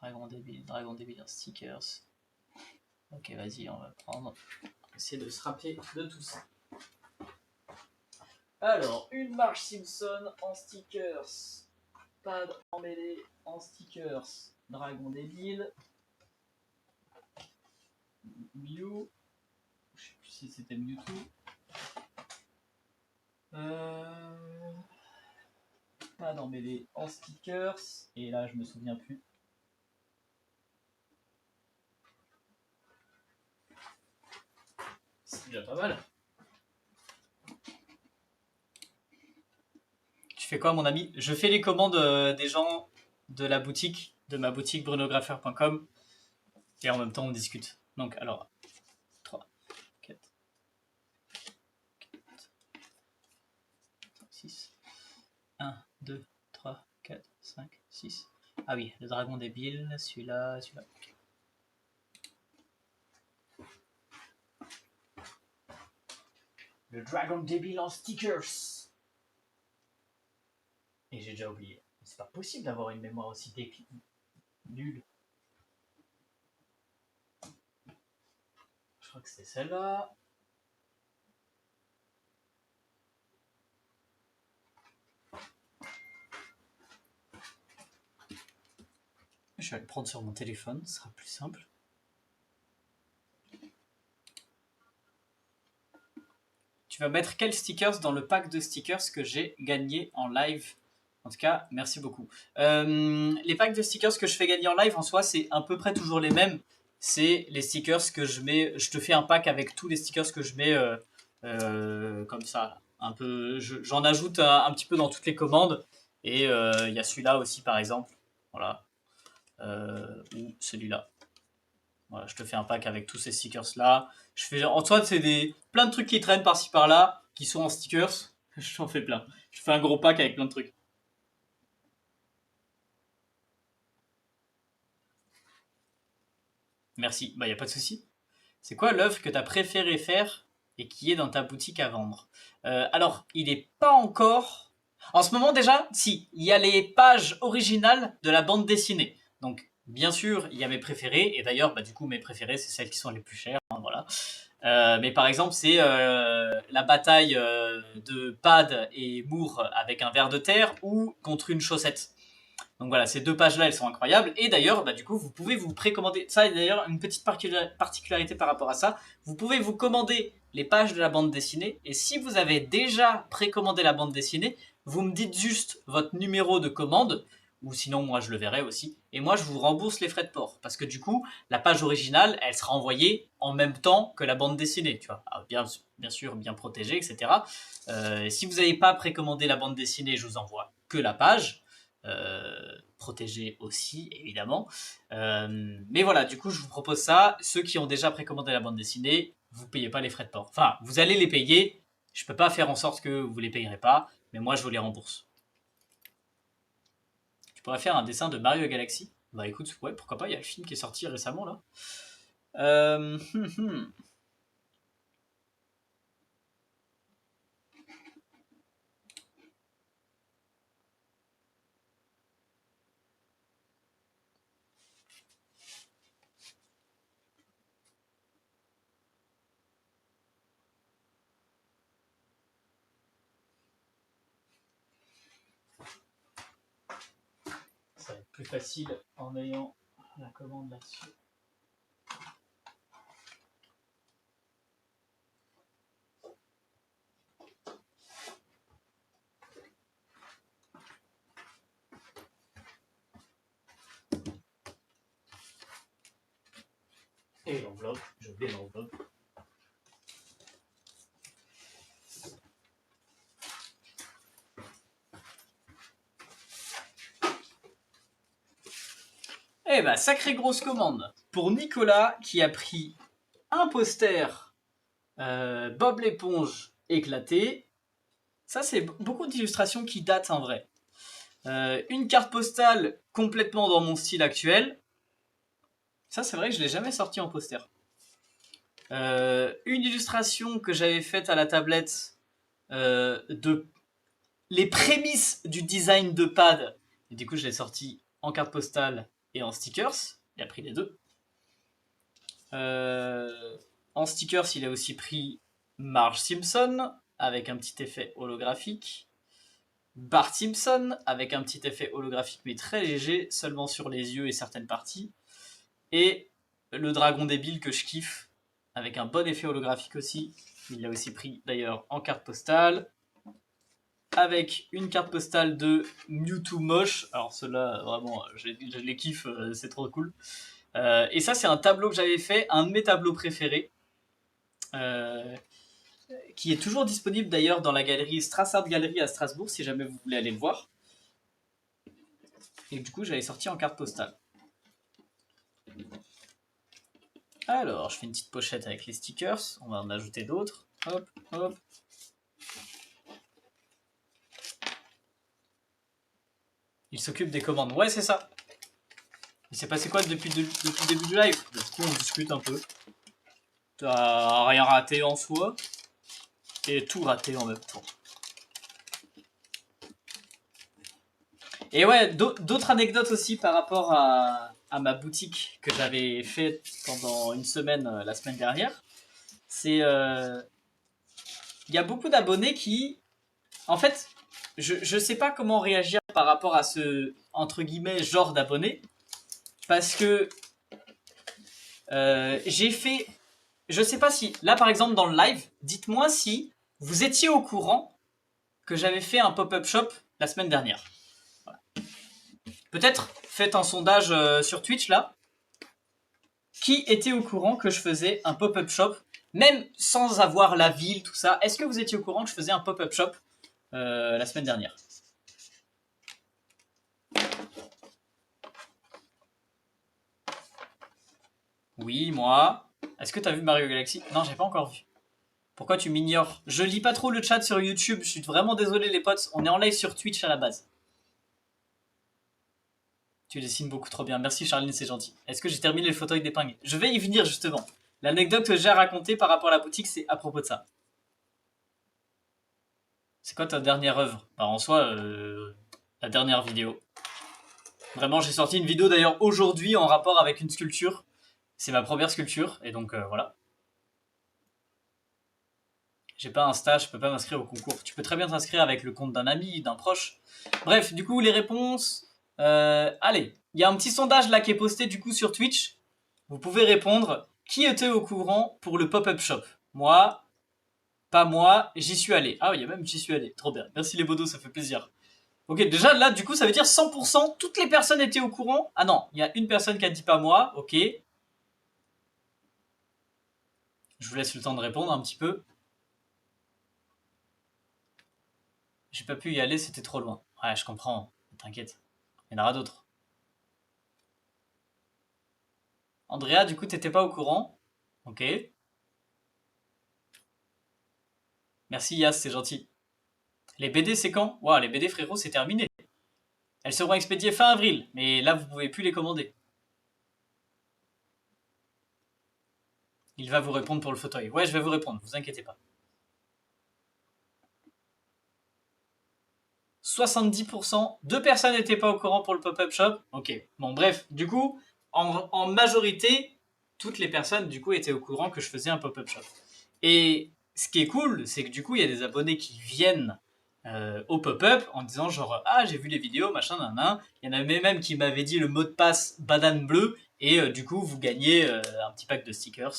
S1: Dragon débile en stickers. Ok, vas-y, on va prendre. On va essayer de se rappeler de tout ça. Alors, une Marge Simpson en stickers. Pad emmêlé en stickers. Dragon débile. Mew. Je sais plus si c'était Mewtwo. Pad emmêlé en stickers. Et là, je me souviens plus. C'est déjà pas mal. Tu fais quoi, mon ami? Je fais les commandes des gens de la boutique, de ma boutique brunographer.com. Et en même temps, on discute. Donc, alors, 3, 4, 6, 1, 2, 3, 4, 5, 6. Ah oui, le dragon débile, celui-là, celui-là. Okay. Le dragon débile en stickers. Et j'ai déjà oublié. C'est pas possible d'avoir une mémoire aussi nulle. Je crois que c'est celle-là. Je vais le prendre sur mon téléphone, ce sera plus simple. Tu vas mettre quels stickers dans le pack de stickers que j'ai gagné en live? En tout cas, merci beaucoup. Les packs de stickers que je fais gagner en live, en soi, c'est à peu près toujours les mêmes. C'est les stickers que je mets. Je te fais un pack avec tous les stickers que je mets comme ça. Un peu, j'en ajoute un petit peu dans toutes les commandes. Et il y a celui-là aussi, par exemple. Voilà. Ou celui-là. Voilà, je te fais un pack avec tous ces stickers là. Je fais en soi c'est plein de trucs qui traînent par-ci par-là, qui sont en stickers. J'en fais plein. Je fais un gros pack avec plein de trucs. Merci, bah y a pas de souci. C'est quoi l'œuvre que tu as préféré faire et qui est dans ta boutique à vendre? Alors, il est pas encore. En ce moment déjà, si, il y a les pages originales de la bande dessinée. Donc, bien sûr, il y a mes préférés, et d'ailleurs, bah, du coup, mes préférés, c'est celles qui sont les plus chères, hein, voilà. Mais par exemple, c'est la bataille de Pad et Moore avec un ver de terre ou contre une chaussette. Donc voilà, ces deux pages-là, elles sont incroyables. Et d'ailleurs, bah, du coup, vous pouvez vous précommander. Ça, d'ailleurs, une petite particularité par rapport à ça. Vous pouvez vous commander les pages de la bande dessinée. Et si vous avez déjà précommandé la bande dessinée, vous me dites juste votre numéro de commande. Ou sinon, moi, je le verrai aussi. Et moi, je vous rembourse les frais de port. Parce que du coup, la page originale, elle sera envoyée en même temps que la bande dessinée. Tu vois, alors, bien sûr, bien protégée, etc. Si vous n'avez pas précommandé la bande dessinée, je vous envoie que la page. Protégé aussi, évidemment. Mais voilà, du coup, je vous propose ça. Ceux qui ont déjà précommandé la bande dessinée, vous payez pas les frais de port. Enfin, vous allez les payer. Je peux pas faire en sorte que vous les payerez pas, mais moi, je vous les rembourse. Tu pourrais faire un dessin de Mario Galaxy. Bah écoute, ouais, pourquoi pas, il y a le film qui est sorti récemment, là. Euh, hum, hum. Ça va être plus facile en ayant la commande là-dessus. Et l'enveloppe, je vais l'enveloppe. Eh bah, sacrée grosse commande pour Nicolas qui a pris un poster Bob l'éponge éclaté. Ça, c'est beaucoup d'illustrations qui datent en vrai. Une carte postale complètement dans mon style actuel. Ça, c'est vrai que je l'ai jamais sorti en poster. Une illustration que j'avais faite à la tablette de les prémices du design de pad. Et du coup, je l'ai sorti en carte postale et en stickers. Il a pris les deux. En stickers, il a aussi pris Marge Simpson avec un petit effet holographique. Bart Simpson avec un petit effet holographique mais très léger, seulement sur les yeux et certaines parties. Et le dragon débile que je kiffe avec un bon effet holographique aussi. Il l'a aussi pris d'ailleurs en carte postale. Avec une carte postale de Mewtwo moche. Alors ceux-là, vraiment, je les kiffe, c'est trop cool. Et ça, c'est un tableau que j'avais fait, un de mes tableaux préférés. Qui est toujours disponible d'ailleurs dans la galerie Strassart Gallery à Strasbourg, si jamais vous voulez aller le voir. Et du coup, j'avais sorti en carte postale. Alors, je fais une petite pochette avec les stickers. On va en ajouter d'autres. Hop, hop. Il s'occupe des commandes. Ouais, c'est ça. Il s'est passé quoi depuis le début du live? Du coup, on discute un peu. T'as rien raté en soi. Et tout raté en même temps. Et ouais, d'autres anecdotes aussi par rapport à ma boutique que j'avais fait pendant une semaine, la semaine dernière. C'est... il y a beaucoup d'abonnés qui... En fait, je sais pas comment réagir par rapport à ce, entre guillemets, genre d'abonnés. Parce que j'ai fait... Je sais pas si... Là, par exemple, dans le live, dites-moi si vous étiez au courant que j'avais fait un pop-up shop la semaine dernière. Voilà. Peut-être faites un sondage sur Twitch, là. Qui était au courant que je faisais un pop-up shop, même sans avoir la ville, tout ça? Est-ce que vous étiez au courant que je faisais un pop-up shop la semaine dernière? Oui, moi. Est-ce que t'as vu Mario Galaxy? Non, j'ai pas encore vu. Pourquoi tu m'ignores? Je lis pas trop le chat sur YouTube, je suis vraiment désolé les potes, on est en live sur Twitch à la base. Tu dessines beaucoup trop bien, merci Charline, c'est gentil. Est-ce que j'ai terminé le fauteuil d'épingle? Je vais y venir justement. L'anecdote que j'ai à raconter par rapport à la boutique, c'est à propos de ça. C'est quoi ta dernière œuvre? Bah, en soi, la dernière vidéo. Vraiment, j'ai sorti une vidéo d'ailleurs aujourd'hui en rapport avec une sculpture. C'est ma première sculpture, et donc voilà. J'ai pas Insta, je peux pas m'inscrire au concours. Tu peux très bien t'inscrire avec le compte d'un ami, d'un proche. Bref, du coup, les réponses. Allez, il y a un petit sondage là qui est posté du coup sur Twitch. Vous pouvez répondre. Qui était au courant pour le pop-up shop? Moi, pas moi, j'y suis allé. Ah oui, il y a même j'y suis allé. Trop bien. Merci les bodos, ça fait plaisir. Ok, déjà là, du coup, ça veut dire 100%, toutes les personnes étaient au courant. Ah non, il y a une personne qui a dit pas moi, ok. Je vous laisse le temps de répondre un petit peu. J'ai pas pu y aller, c'était trop loin. Ouais, je comprends, t'inquiète. Il y en aura d'autres. Andrea, du coup, t'étais pas au courant. Ok. Merci Yas, c'est gentil. Les BD, c'est quand? Waouh, les BD, frérot, c'est terminé. Elles seront expédiées fin avril, mais là, vous pouvez plus les commander. Il va vous répondre pour le fauteuil. Ouais, je vais vous répondre, vous inquiétez pas. 70%, deux personnes n'étaient pas au courant pour le pop-up shop. Ok, bon bref, du coup, en majorité, toutes les personnes du coup étaient au courant que je faisais un pop-up shop. Et ce qui est cool, c'est que du coup, il y a des abonnés qui viennent au pop-up en disant genre ah j'ai vu les vidéos machin nan nan. Il y en avait même qui m'avaient dit le mot de passe banane bleue et du coup vous gagnez un petit pack de stickers.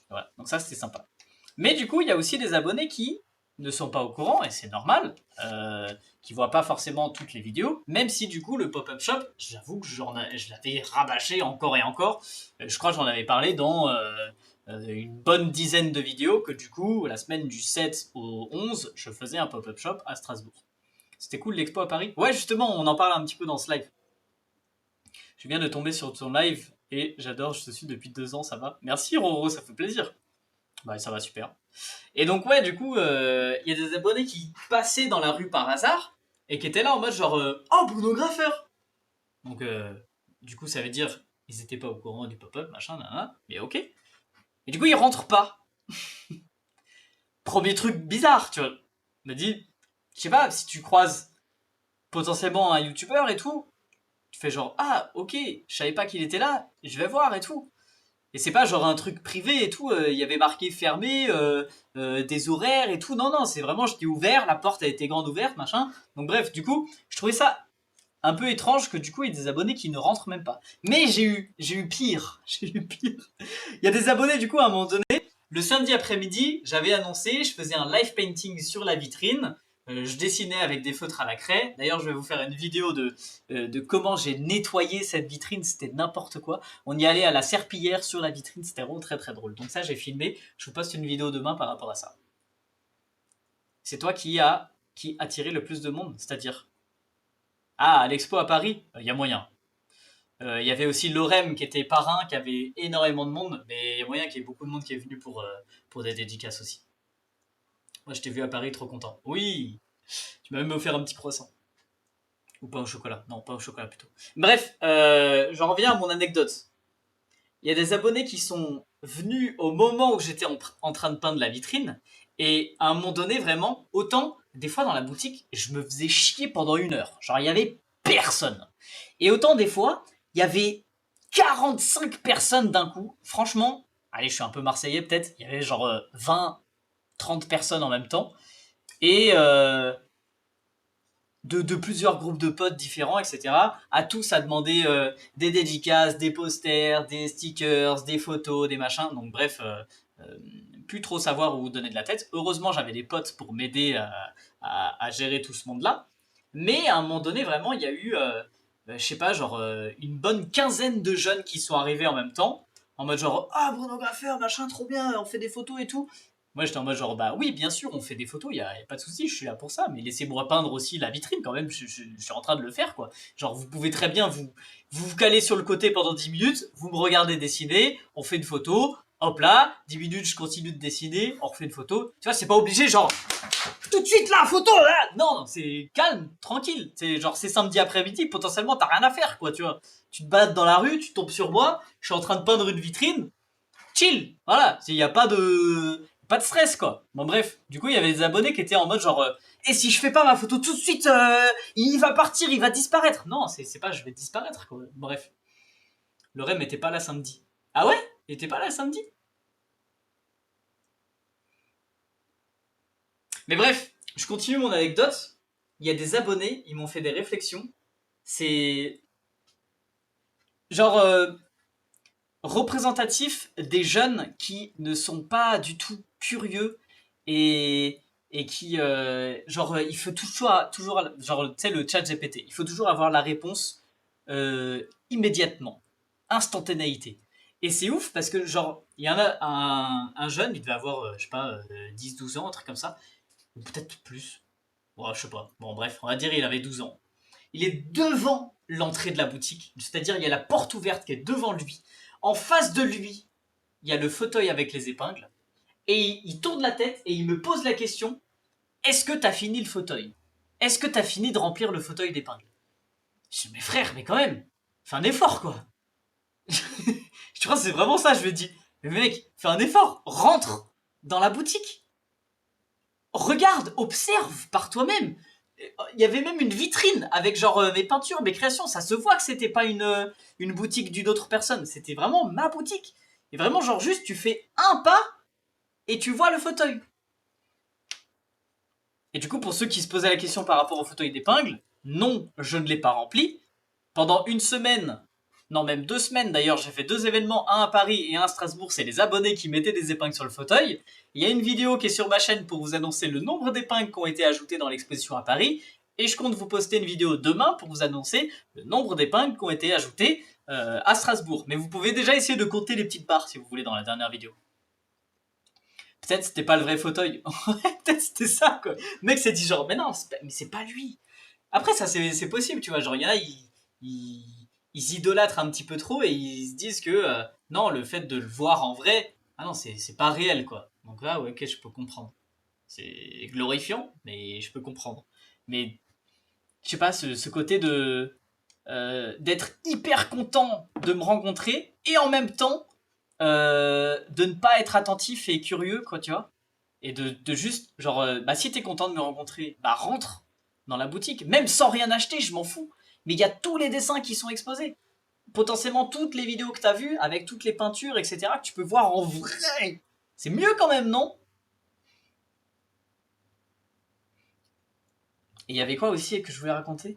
S1: Voilà, donc ça c'était sympa. Mais du coup, il y a aussi des abonnés qui ne sont pas au courant, et c'est normal, qui voient pas forcément toutes les vidéos, même si du coup le pop-up shop, j'avoue que je l'avais rabâché encore et encore. Je crois que j'en avais parlé dans une bonne dizaine de vidéos, que du coup, la semaine du 7 au 11, je faisais un pop-up shop à Strasbourg. C'était cool l'expo à Paris. Ouais, justement, on en parle un petit peu dans ce live. Je viens de tomber sur ton live Et j'adore, je te suis depuis 2 ans, ça va. Merci Roro, ça fait plaisir. Bah ça va super. Et donc ouais, du coup, il y a des abonnés qui passaient dans la rue par hasard et qui étaient là en mode genre oh Bruno Graffeur. Donc du coup ça veut dire ils étaient pas au courant du pop-up machin, nanana, mais ok. Et du coup ils rentrent pas. Premier truc bizarre, tu vois. Me dit, je sais pas si tu croises potentiellement un youtubeur et tout, tu fais genre ah ok, je savais pas qu'il était là, je vais voir et tout. Et c'est pas genre un truc privé et tout, il y avait marqué fermé, des horaires et tout. Non, non, c'est vraiment, j'étais ouvert, la porte a été grande ouverte, machin. Donc bref, du coup, je trouvais ça un peu étrange que du coup, il y ait des abonnés qui ne rentrent même pas. Mais j'ai eu pire. J'ai eu pire. Il y a des abonnés, du coup, à un moment donné, le samedi après-midi, j'avais annoncé, je faisais un live painting sur la vitrine. Je dessinais avec des feutres à la craie. D'ailleurs, je vais vous faire une vidéo de comment j'ai nettoyé cette vitrine. C'était n'importe quoi. On y allait à la serpillière sur la vitrine. C'était vraiment très très drôle. Donc ça, j'ai filmé. Je vous poste une vidéo demain par rapport à ça. C'est toi qui a attiré le plus de monde, c'est-à-dire ah, à l'expo à Paris, il y a moyen. Il y avait aussi Lorem qui était parrain, qui avait énormément de monde, mais il y a moyen qu'il y ait beaucoup de monde qui est venu pour des dédicaces aussi. Moi, je t'ai vu à Paris, trop content. Oui, tu m'as même offert un petit croissant. Ou pas au chocolat. Non, pas au chocolat plutôt. Bref, j'en reviens à mon anecdote. Il y a des abonnés qui sont venus au moment où j'étais en train de peindre la vitrine. Et à un moment donné, vraiment, autant, des fois dans la boutique, je me faisais chier pendant 1 heure. Genre, il y avait personne. Et autant, des fois, il y avait 45 personnes d'un coup. Franchement, allez, je suis un peu marseillais peut-être. Il y avait genre 20, 30 personnes en même temps. Et de plusieurs groupes de potes différents, etc. À tous à demander des dédicaces, des posters, des stickers, des photos, des machins. Donc bref, euh, plus trop savoir où donner de la tête. Heureusement, j'avais des potes pour m'aider à gérer tout ce monde-là. Mais à un moment donné, vraiment, il y a eu, je sais pas, genre une bonne quinzaine de jeunes qui sont arrivés en même temps. En mode genre, ah Bruno Graffeur, machin, trop bien, on fait des photos et tout. Moi j'étais en mode genre bah oui bien sûr on fait des photos, y a pas de souci, je suis là pour ça, mais laissez-moi peindre aussi la vitrine quand même, je suis en train de le faire quoi. Genre vous pouvez très bien vous caler sur le côté pendant 10 minutes, vous me regardez dessiner, on fait une photo, hop là, 10 minutes je continue de dessiner, on refait une photo. Tu vois c'est pas obligé genre tout de suite là photo là. Non, c'est calme, tranquille. C'est genre c'est samedi après-midi, potentiellement t'as rien à faire quoi, tu vois. Tu te balades dans la rue, tu tombes sur moi, je suis en train de peindre une vitrine, chill. Voilà, il y a pas de stress quoi. Bon bref, du coup il y avait des abonnés qui étaient en mode genre et si je fais pas ma photo tout de suite, il va partir, il va disparaître. Non, c'est pas je vais disparaître quoi. Bref, le REM était pas là samedi. Ah ouais, il était pas là samedi. Mais bref, je continue mon anecdote. Il y a des abonnés, ils m'ont fait des réflexions. C'est genre représentatif des jeunes qui ne sont pas du tout curieux et, et qui, genre, il faut toujours genre, tu sais, le chat GPT, il faut toujours avoir la réponse immédiatement, instantanéité. Et c'est ouf parce que, genre, il y en a un jeune, il devait avoir, je sais pas, 10-12 ans, un truc comme ça, ou peut-être plus, ouais, je sais pas, bon, bref, on va dire il avait 12 ans. Il est devant l'entrée de la boutique, c'est-à-dire il y a la porte ouverte qui est devant lui. En face de lui, il y a le fauteuil avec les épingles. Et il tourne la tête et il me pose la question, est-ce que t'as fini le fauteuil? Est-ce que t'as fini de remplir le fauteuil d'épingles? Je dis, mais frère, mais quand même, fais un effort quoi. Je crois que c'est vraiment ça, je me dis, mais mec, fais un effort, rentre dans la boutique. Regarde, observe par toi-même. Il y avait même une vitrine avec genre mes peintures, mes créations. Ça se voit que c'était pas une boutique d'une autre personne. C'était vraiment ma boutique. Et vraiment, genre, juste, tu fais un pas et tu vois le fauteuil. Et du coup, pour ceux qui se posaient la question par rapport au fauteuil d'épingle, non, je ne l'ai pas rempli. Pendant 1 semaine, non, même 2 semaines d'ailleurs, j'ai fait 2 événements, un à Paris et un à Strasbourg. C'est les abonnés qui mettaient des épingles sur le fauteuil. Il y a une vidéo qui est sur ma chaîne pour vous annoncer le nombre d'épingles qui ont été ajoutées dans l'exposition à Paris. Et je compte vous poster une vidéo demain pour vous annoncer le nombre d'épingles qui ont été ajoutées à Strasbourg. Mais vous pouvez déjà essayer de compter les petites barres si vous voulez dans la dernière vidéo. Peut-être c'était pas le vrai fauteuil. Peut-être c'était ça quoi. Le mec s'est dit genre mais non, mais c'est pas lui. Après ça c'est possible, tu vois, genre il y en a ils idolâtrent un petit peu trop et ils se disent que non, le fait de le voir en vrai, ah non, c'est pas réel quoi. Donc là, ouais, ok, je peux comprendre. C'est glorifiant, mais je peux comprendre. Mais je sais pas, ce côté de d'être hyper content de me rencontrer et en même temps de ne pas être attentif et curieux, quoi, tu vois. Et de juste, genre, bah si t'es content de me rencontrer, bah rentre dans la boutique, même sans rien acheter, je m'en fous. Mais il y a tous les dessins qui sont exposés. Potentiellement toutes les vidéos que t'as vues, avec toutes les peintures, etc., que tu peux voir en vrai. C'est mieux quand même, non? Et il y avait quoi aussi que je voulais raconter?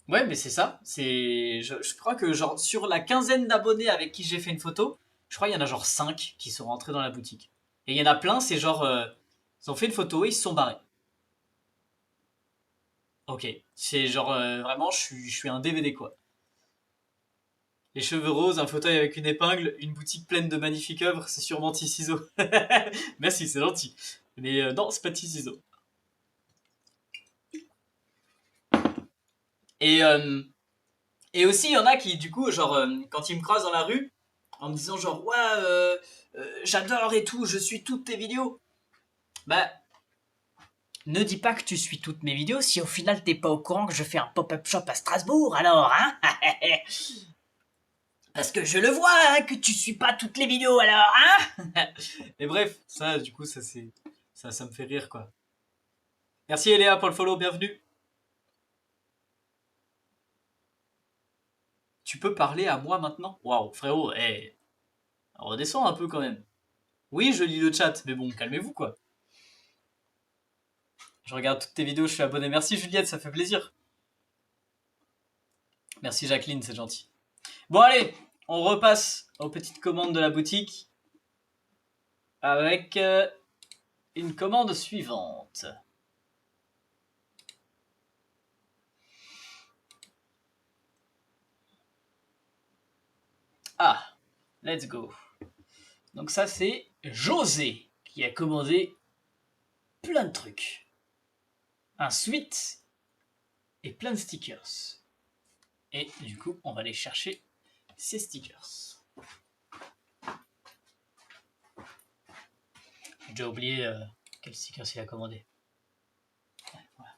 S1: Ouais, mais c'est ça. Je crois que genre sur la quinzaine d'abonnés avec qui j'ai fait une photo, je crois qu'il y en a genre 5 qui sont rentrés dans la boutique. Et il y en a plein, c'est genre ils ont fait une photo et ils se sont barrés. Ok, c'est genre vraiment je suis un DVD quoi. Les cheveux roses, un fauteuil avec une épingle, une boutique pleine de magnifiques œuvres, c'est sûrement Ciseaux. Merci, c'est gentil. Mais non, c'est pas Ciseaux. Et et aussi il y en a qui du coup genre quand ils me croisent dans la rue en me disant genre ouais j'adore et tout, je suis toutes tes vidéos. Bah, ne dis pas que tu suis toutes mes vidéos si au final t'es pas au courant que je fais un pop-up shop à Strasbourg alors, hein. Parce que je le vois, hein, que tu suis pas toutes les vidéos alors, hein. Mais bref, ça, du coup, ça me fait rire, quoi. Merci Eléa pour le follow, bienvenue. Tu peux parler à moi maintenant? Waouh, frérot, redescends un peu quand même. Oui, je lis le chat, mais bon, calmez-vous, quoi. Je regarde toutes tes vidéos, je suis abonné. Merci Juliette, ça fait plaisir. Merci Jacqueline, c'est gentil. Bon allez, on repasse aux petites commandes de la boutique avec une commande suivante. Ah, let's go. Donc ça c'est José qui a commandé plein de trucs. Un suite et plein de stickers. Et du coup, on va aller chercher ces stickers. J'ai déjà oublié quel stickers il a commandé. Ouais, voilà.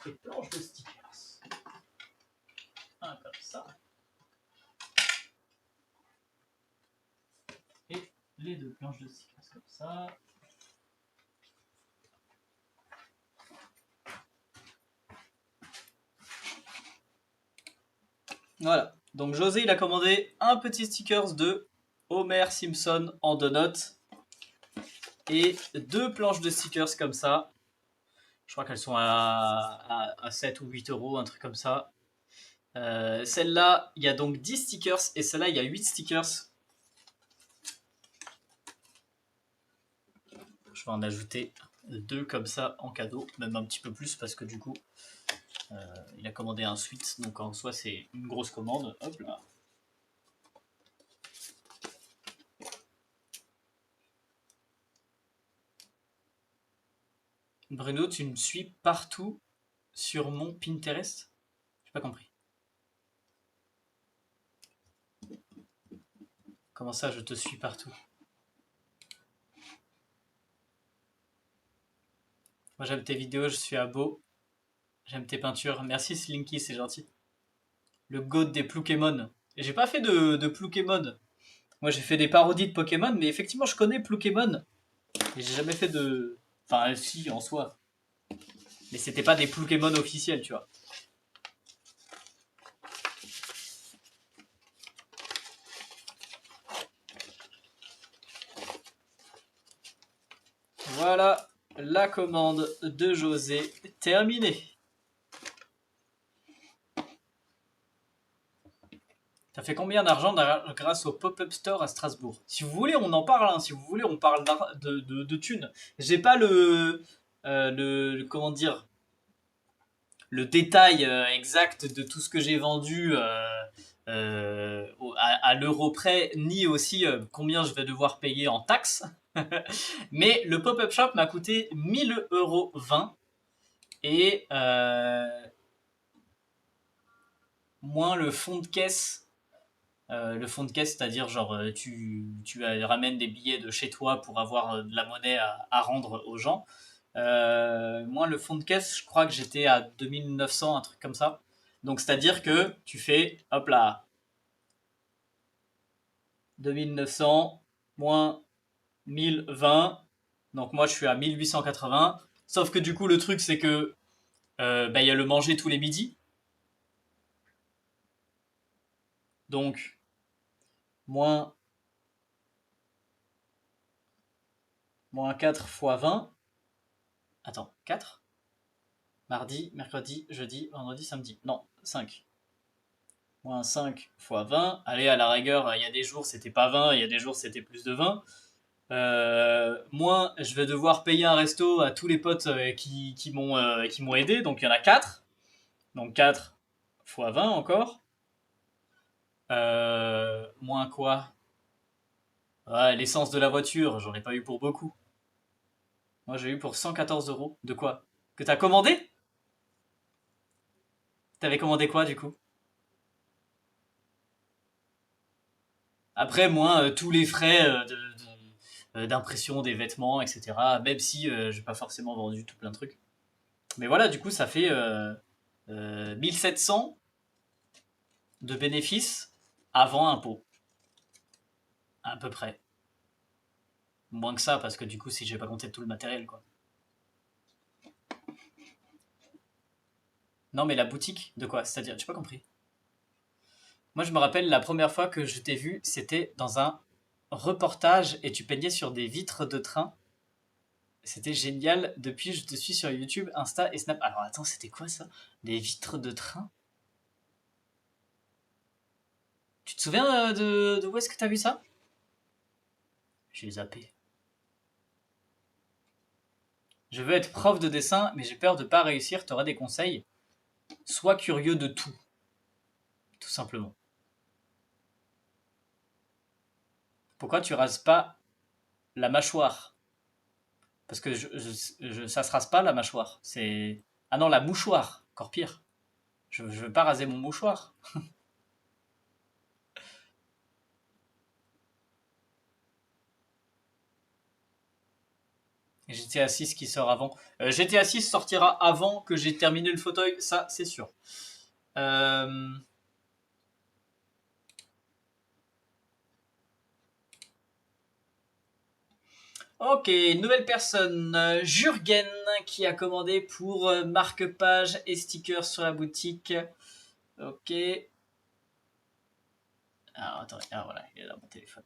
S1: Des planches de stickers. Un comme ça. Et les deux planches de stickers comme ça. Voilà. Donc José, il a commandé un petit stickers de Homer Simpson en deux notes et deux planches de stickers comme ça. Je crois qu'elles sont à 7 ou 8 euros, un truc comme ça. Celle-là, il y a donc 10 stickers et celle-là, il y a 8 stickers. Je vais en ajouter deux comme ça en cadeau, même un petit peu plus parce que du coup, il a commandé un suite, donc en soi, c'est une grosse commande. Hop là. Bruno, tu me suis partout sur mon Pinterest? J'ai pas compris. Comment ça, je te suis partout? Moi, j'aime tes vidéos, je suis à Beau. J'aime tes peintures. Merci Slinky, c'est gentil. Le goat des Pokémon. Et j'ai pas fait de Pokémon. Moi, j'ai fait des parodies de Pokémon, mais effectivement, je connais Pokémon. Et j'ai jamais fait de. Enfin, si, en soi. Mais c'était pas des Pokémon officiels, tu vois. Voilà la commande de José terminée. Ça fait combien d'argent grâce au pop-up store à Strasbourg? Si vous voulez, on en parle. Hein. Si vous voulez, on parle de thunes. J'ai pas comment dire, le détail exact de tout ce que j'ai vendu à l'euro près, ni aussi combien je vais devoir payer en taxes. Mais le pop-up shop m'a coûté 1000 euros 20. et moins le fond de caisse. Le fond de caisse, c'est-à-dire genre tu ramènes des billets de chez toi pour avoir de la monnaie à rendre aux gens. Moi, le fond de caisse, je crois que j'étais à 2900, un truc comme ça. Donc, c'est-à-dire que tu fais, hop là, 2900 moins 1020. Donc, moi, je suis à 1880. Sauf que du coup, le truc, c'est que bah, il y a le manger tous les midis. Donc, moins, moins 4 fois 20. Attends, 4? Mardi, mercredi, jeudi, vendredi, samedi. Non, 5. Moins 5 fois 20. Allez, à la rigueur, il y a des jours c'était pas 20, il y a des jours c'était plus de 20. Moins, je vais devoir payer un resto à tous les potes qui m'ont aidé, donc il y en a 4. Donc 4 fois 20 encore. Moins quoi? Ouais, l'essence de la voiture, j'en ai pas eu pour beaucoup. Moi j'ai eu pour 114 euros. De quoi? Que t'as commandé? T'avais commandé quoi du coup? Après, moins tous les frais d'impression des vêtements, etc. Même si j'ai pas forcément vendu tout plein de trucs. Mais voilà, du coup, ça fait 1700 de bénéfices avant impôt, à peu près. Moins que ça, parce que du coup, si j'ai pas compté tout le matériel, quoi. Non, mais la boutique, de quoi? C'est-à-dire, j'ai pas compris. Moi, je me rappelle la première fois que je t'ai vu, c'était dans un reportage et tu peignais sur des vitres de train. C'était génial. Depuis, je te suis sur YouTube, Insta et Snap. Alors, attends, c'était quoi ça? Des vitres de train? Tu te souviens de où est-ce que t'as vu ça? J'ai zappé. Je veux être prof de dessin, mais j'ai peur de pas réussir. T'auras des conseils? Sois curieux de tout simplement. Pourquoi tu rases pas la mâchoire? Parce que ça se rase pas la mâchoire. C'est ah non, la mouchoir, encore pire. Je veux pas raser mon mouchoir. GTA 6 qui sort avant. GTA 6 sortira avant que j'ai terminé le fauteuil, ça c'est sûr. Euh, Ok, nouvelle personne, Jurgen, qui a commandé pour marque-page et stickers sur la boutique. Ok. Alors, attends, ah voilà, il est là mon téléphone.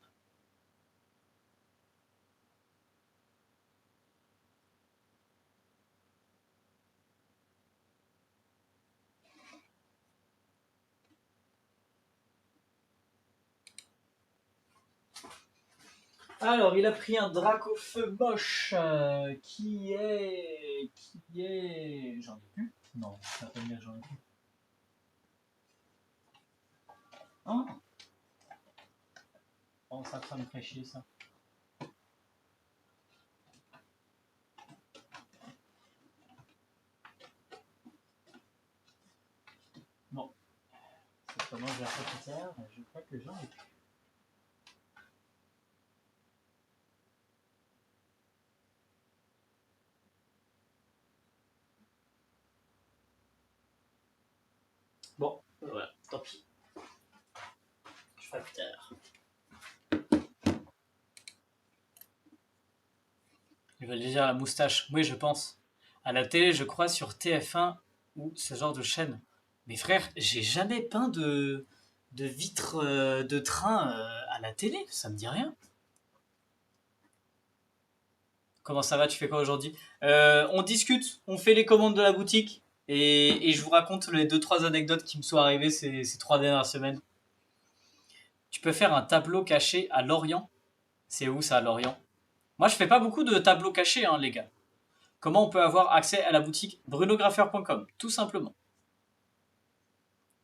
S1: Alors, il a pris un drac au feu moche qui est. J'en ai plus? Non, ça peut dire que j'en ai plus. Hein? Oh, ça me fait chier ça. Bon, c'est comment je vais faire ça? Je crois que j'en ai plus. Bon, voilà, tant pis. Je ferai plus tard. Il va dire la moustache. Oui, je pense. À la télé, je crois, sur TF1 ou ce genre de chaîne. Mais frère, j'ai jamais peint de vitres de train à la télé. Ça me dit rien. Comment ça va? Tu fais quoi aujourd'hui? On discute, on fait les commandes de la boutique et je vous raconte les deux trois anecdotes qui me sont arrivées ces 3 dernières semaines. Tu peux faire un tableau caché à Lorient. C'est où ça, à Lorient? Moi, je fais pas beaucoup de tableaux cachés, hein, les gars. Comment on peut avoir accès à la boutique? brunograffeur.com, tout simplement.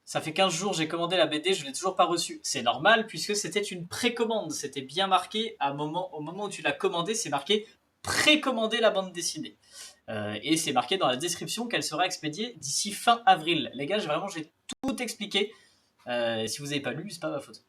S1: Ça fait 15 jours, j'ai commandé la BD, je l'ai toujours pas reçue. C'est normal puisque c'était une précommande. C'était bien marqué au moment où tu l'as commandé, c'est marqué précommander la bande dessinée. Et c'est marqué dans la description qu'elle sera expédiée d'ici fin avril. Les gars, j'ai tout expliqué. Si vous n'avez pas lu, c'est pas ma faute.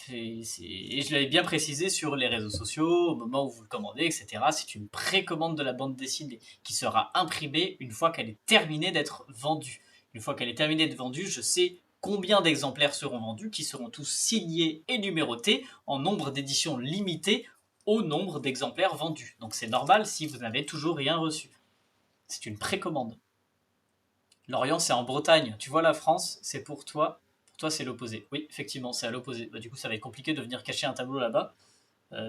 S1: Et je l'avais bien précisé sur les réseaux sociaux, au moment où vous le commandez, etc. C'est une précommande de la bande dessinée qui sera imprimée une fois qu'elle est terminée d'être vendue. Une fois qu'elle est terminée d'être vendue, je sais combien d'exemplaires seront vendus, qui seront tous signés et numérotés en nombre d'éditions limitées au nombre d'exemplaires vendus. Donc c'est normal si vous n'avez toujours rien reçu. C'est une précommande. L'Orient, c'est en Bretagne. Tu vois, la France, c'est pour toi. Pour toi, c'est l'opposé. Oui, effectivement, c'est à l'opposé. Bah, du coup, ça va être compliqué de venir cacher un tableau là-bas.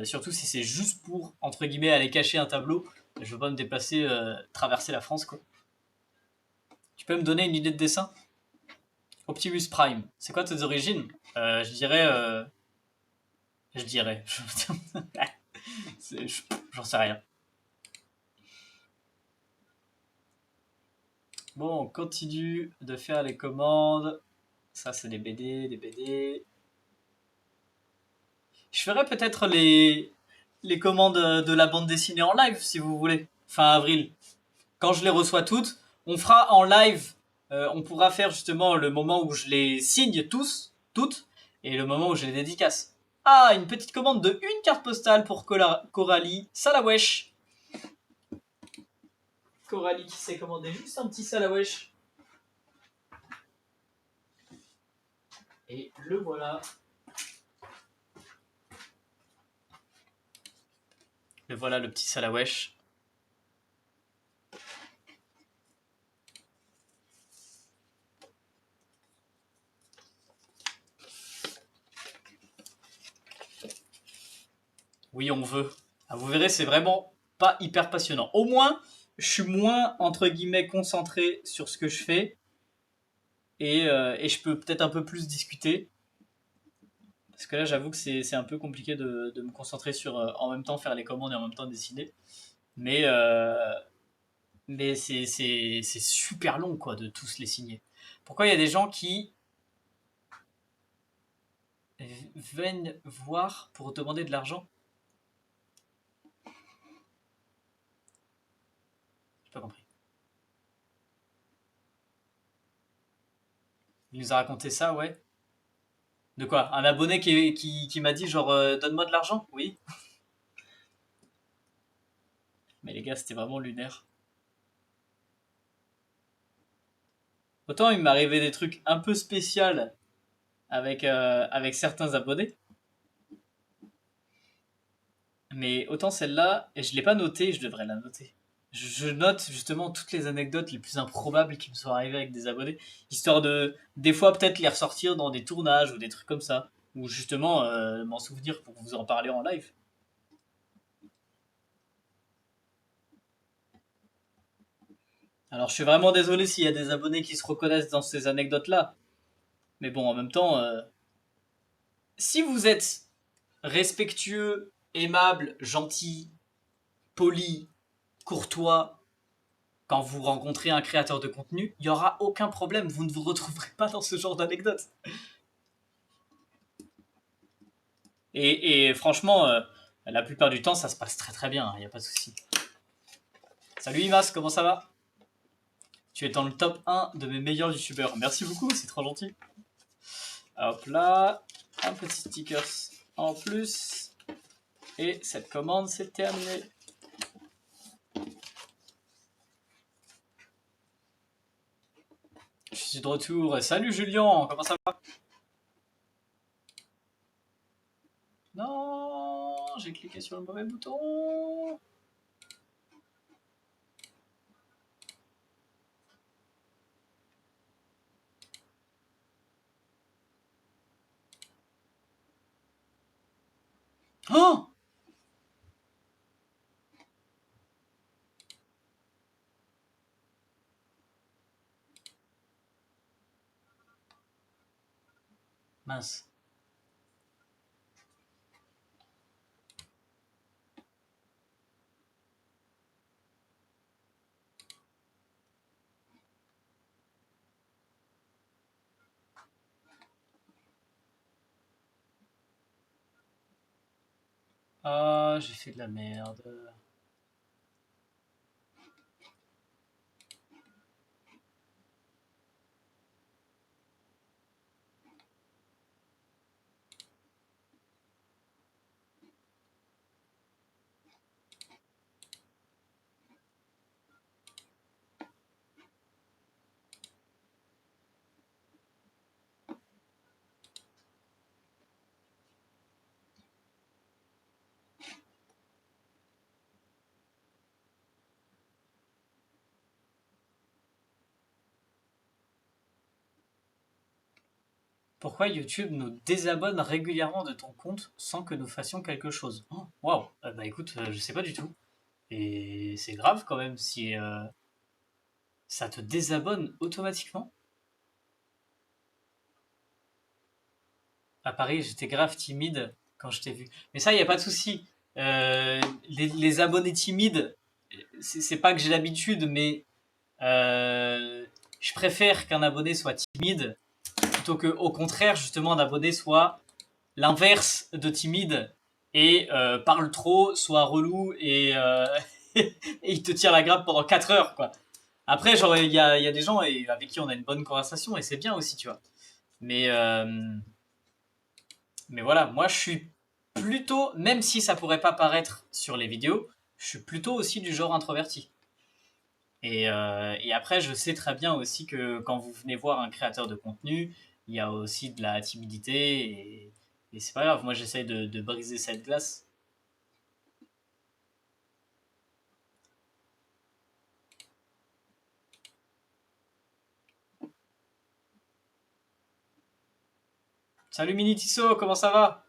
S1: Surtout si c'est juste pour, entre guillemets, aller cacher un tableau. Je veux pas me déplacer, traverser la France, quoi. Tu peux me donner une idée de dessin? Optimus Prime. C'est quoi tes origines? Je dirais. Je dirais. J'en sais rien. Bon, on continue de faire les commandes. Ça, c'est des BD, des BD. Je ferai peut-être les commandes de la bande dessinée en live, si vous voulez, fin avril. Quand je les reçois toutes, on fera en live. On pourra faire justement le moment où je les signe tous, toutes, et le moment où je les dédicace. Ah, une petite commande de une carte postale pour Coralie Salawesh. Coralie qui s'est commandé juste un petit Salawesh. Et le voilà. Le voilà, le petit Salawesh. Oui, on veut. Ah, vous verrez, c'est vraiment pas hyper passionnant. Au moins, je suis moins, entre guillemets, concentré sur ce que je fais et je peux peut-être un peu plus discuter. Parce que là, j'avoue que c'est un peu compliqué de me concentrer sur en même temps faire les commandes et en même temps dessiner. Mais, mais c'est super long, quoi, de tous les signer. Pourquoi il y a des gens qui viennent voir pour demander de l'argent? J'ai pas compris. Il nous a raconté ça, ouais. De quoi? Un abonné qui m'a dit genre donne-moi de l'argent? Oui. Mais les gars, c'était vraiment lunaire. Autant il m'est arrivé des trucs un peu spéciaux avec certains abonnés. Mais autant celle-là, et je l'ai pas notée, je devrais la noter. Je note justement toutes les anecdotes les plus improbables qui me sont arrivées avec des abonnés, histoire de des fois peut-être les ressortir dans des tournages ou des trucs comme ça, ou justement m'en souvenir pour vous en parler en live. Alors je suis vraiment désolé s'il y a des abonnés qui se reconnaissent dans ces anecdotes-là, mais bon en même temps, si vous êtes respectueux, aimable, gentil, poli, courtois, quand vous rencontrez un créateur de contenu, il n'y aura aucun problème, vous ne vous retrouverez pas dans ce genre d'anecdote. Et franchement, la plupart du temps, ça se passe très très bien, il n'y a pas de souci. Salut Imas, comment ça va? Tu es dans le top 1 de mes meilleurs youtubeurs. Merci beaucoup, c'est trop gentil. Hop là, un petit sticker en plus. Et cette commande, c'est terminé. Je suis de retour. Salut Julien, comment ça va? Non, j'ai cliqué sur le mauvais bouton. Oh! Mince. Ah, j'ai fait de la merde. Pourquoi YouTube nous désabonne régulièrement de ton compte sans que nous fassions quelque chose? Oh, waouh! Bah écoute, je sais pas du tout. Et c'est grave quand même si ça te désabonne automatiquement. À Paris, j'étais grave timide quand je t'ai vu. Mais ça, y a pas de souci. Les abonnés timides, c'est pas que j'ai l'habitude, mais euh, je préfère qu'un abonné soit timide plutôt que, au contraire, justement, un abonné soit l'inverse de timide et parle trop, soit relou et il te tire la grappe pendant 4 heures, quoi. Après, genre, il y a des gens avec qui on a une bonne conversation et c'est bien aussi, tu vois. Mais, euh, mais voilà, moi je suis plutôt, même si ça pourrait pas paraître sur les vidéos, je suis plutôt aussi du genre introverti. Et après, je sais très bien aussi que quand vous venez voir un créateur de contenu, il y a aussi de la timidité et c'est pas grave. Moi, j'essaye de briser cette glace. Salut Mini Tissot, comment ça va?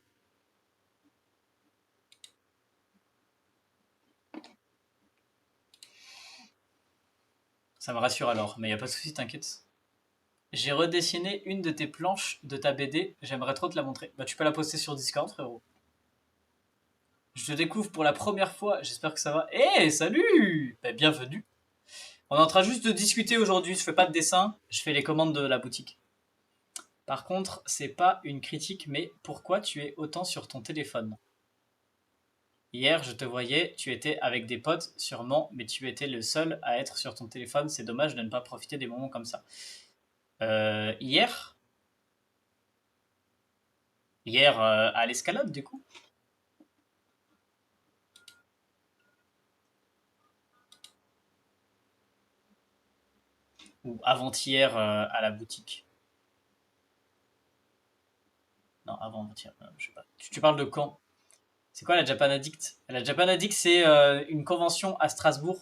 S1: Ça me rassure alors, mais y a pas de souci, t'inquiète. J'ai redessiné une de tes planches de ta BD, j'aimerais trop te la montrer. Bah, tu peux la poster sur Discord, frérot. Je te découvre pour la première fois, j'espère que ça va. Eh, salut! Bah, bienvenue. On est en train juste de discuter aujourd'hui, je fais pas de dessin, je fais les commandes de la boutique. Par contre, c'est pas une critique, mais pourquoi tu es autant sur ton téléphone? Hier, je te voyais, tu étais avec des potes, sûrement, mais tu étais le seul à être sur ton téléphone. C'est dommage de ne pas profiter des moments comme ça. Hier, à l'escalade, du coup, ou avant-hier à la boutique. Non, avant-hier, je sais pas. Tu parles de quand? C'est quoi la Japan Addict? La Japan Addict, c'est une convention à Strasbourg.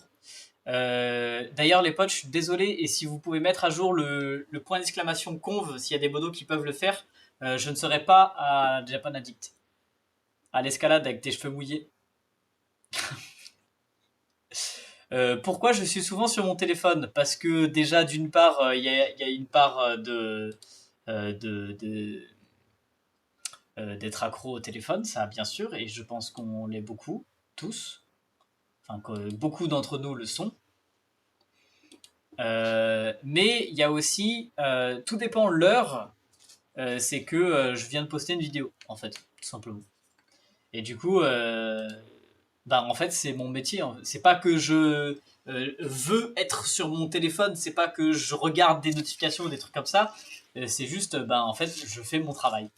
S1: D'ailleurs, les potes, je suis désolé, et si vous pouvez mettre à jour le point d'exclamation conve, s'il y a des bodos qui peuvent le faire, je ne serai pas à Japan Addict. À l'escalade avec tes cheveux mouillés. Pourquoi je suis souvent sur mon téléphone? Parce que déjà, d'une part, il y a une part euh, de, de- d'être accro au téléphone, ça bien sûr, et je pense qu'on l'est beaucoup, tous, enfin que beaucoup d'entre nous le sont. Mais il y a aussi, tout dépend l'heure, c'est que je viens de poster une vidéo, en fait, tout simplement. Et du coup, bah en fait, c'est mon métier, hein. C'est pas que je veux être sur mon téléphone, c'est pas que je regarde des notifications ou des trucs comme ça. C'est juste, bah en fait, je fais mon travail,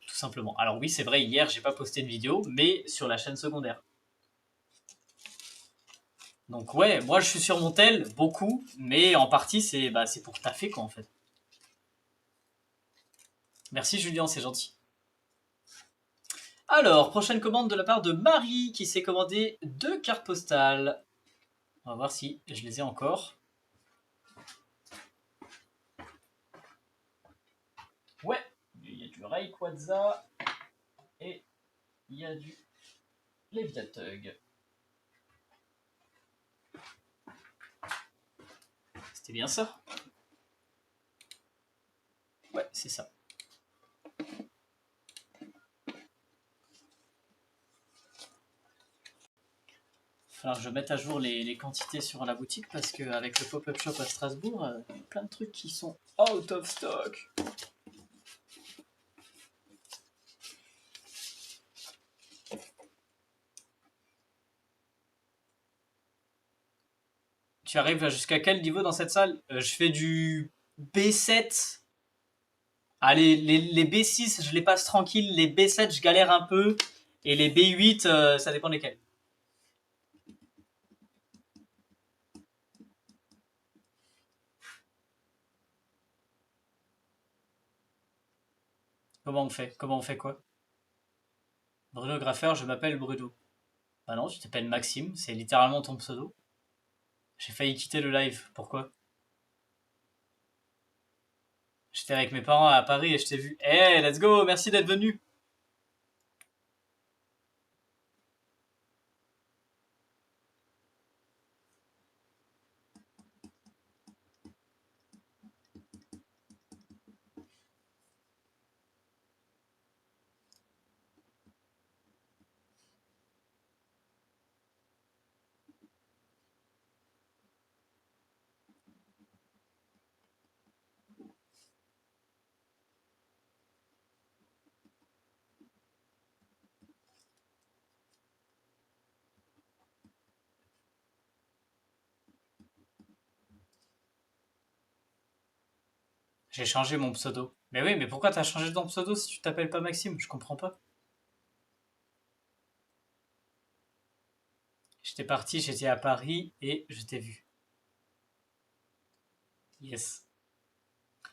S1: tout simplement. Alors oui, c'est vrai, hier, j'ai pas posté de vidéo, mais sur la chaîne secondaire. Donc ouais, moi je suis sur mon tel, beaucoup, mais en partie c'est pour taffer quoi en fait. Merci Julien, c'est gentil. Alors, prochaine commande de la part de Marie qui s'est commandé 2 cartes postales. On va voir si je les ai encore. Ouais, il y a du Rayquaza et il y a du Léviatug. C'était bien ça? Ouais, c'est ça. Il va falloir que je mette à jour les quantités sur la boutique parce qu'avec le pop-up shop à Strasbourg, il y a plein de trucs qui sont out of stock. Tu arrives jusqu'à quel niveau dans cette salle? Je fais du B7. Ah, les B6, je les passe tranquille. Les B7, je galère un peu. Et les B8, ça dépend lesquels. Comment on fait? Comment on fait quoi? Bruno Graffeur, je m'appelle Bruno. Bah non, tu t'appelles Maxime, c'est littéralement ton pseudo. J'ai failli quitter le live. Pourquoi? J'étais avec mes parents à Paris et je t'ai vu. Eh, hey, let's go, merci d'être venu. J'ai changé mon pseudo. Mais oui, mais pourquoi t'as changé ton pseudo si tu t'appelles pas Maxime? Je comprends pas. J'étais parti, j'étais à Paris et je t'ai vu. Yes.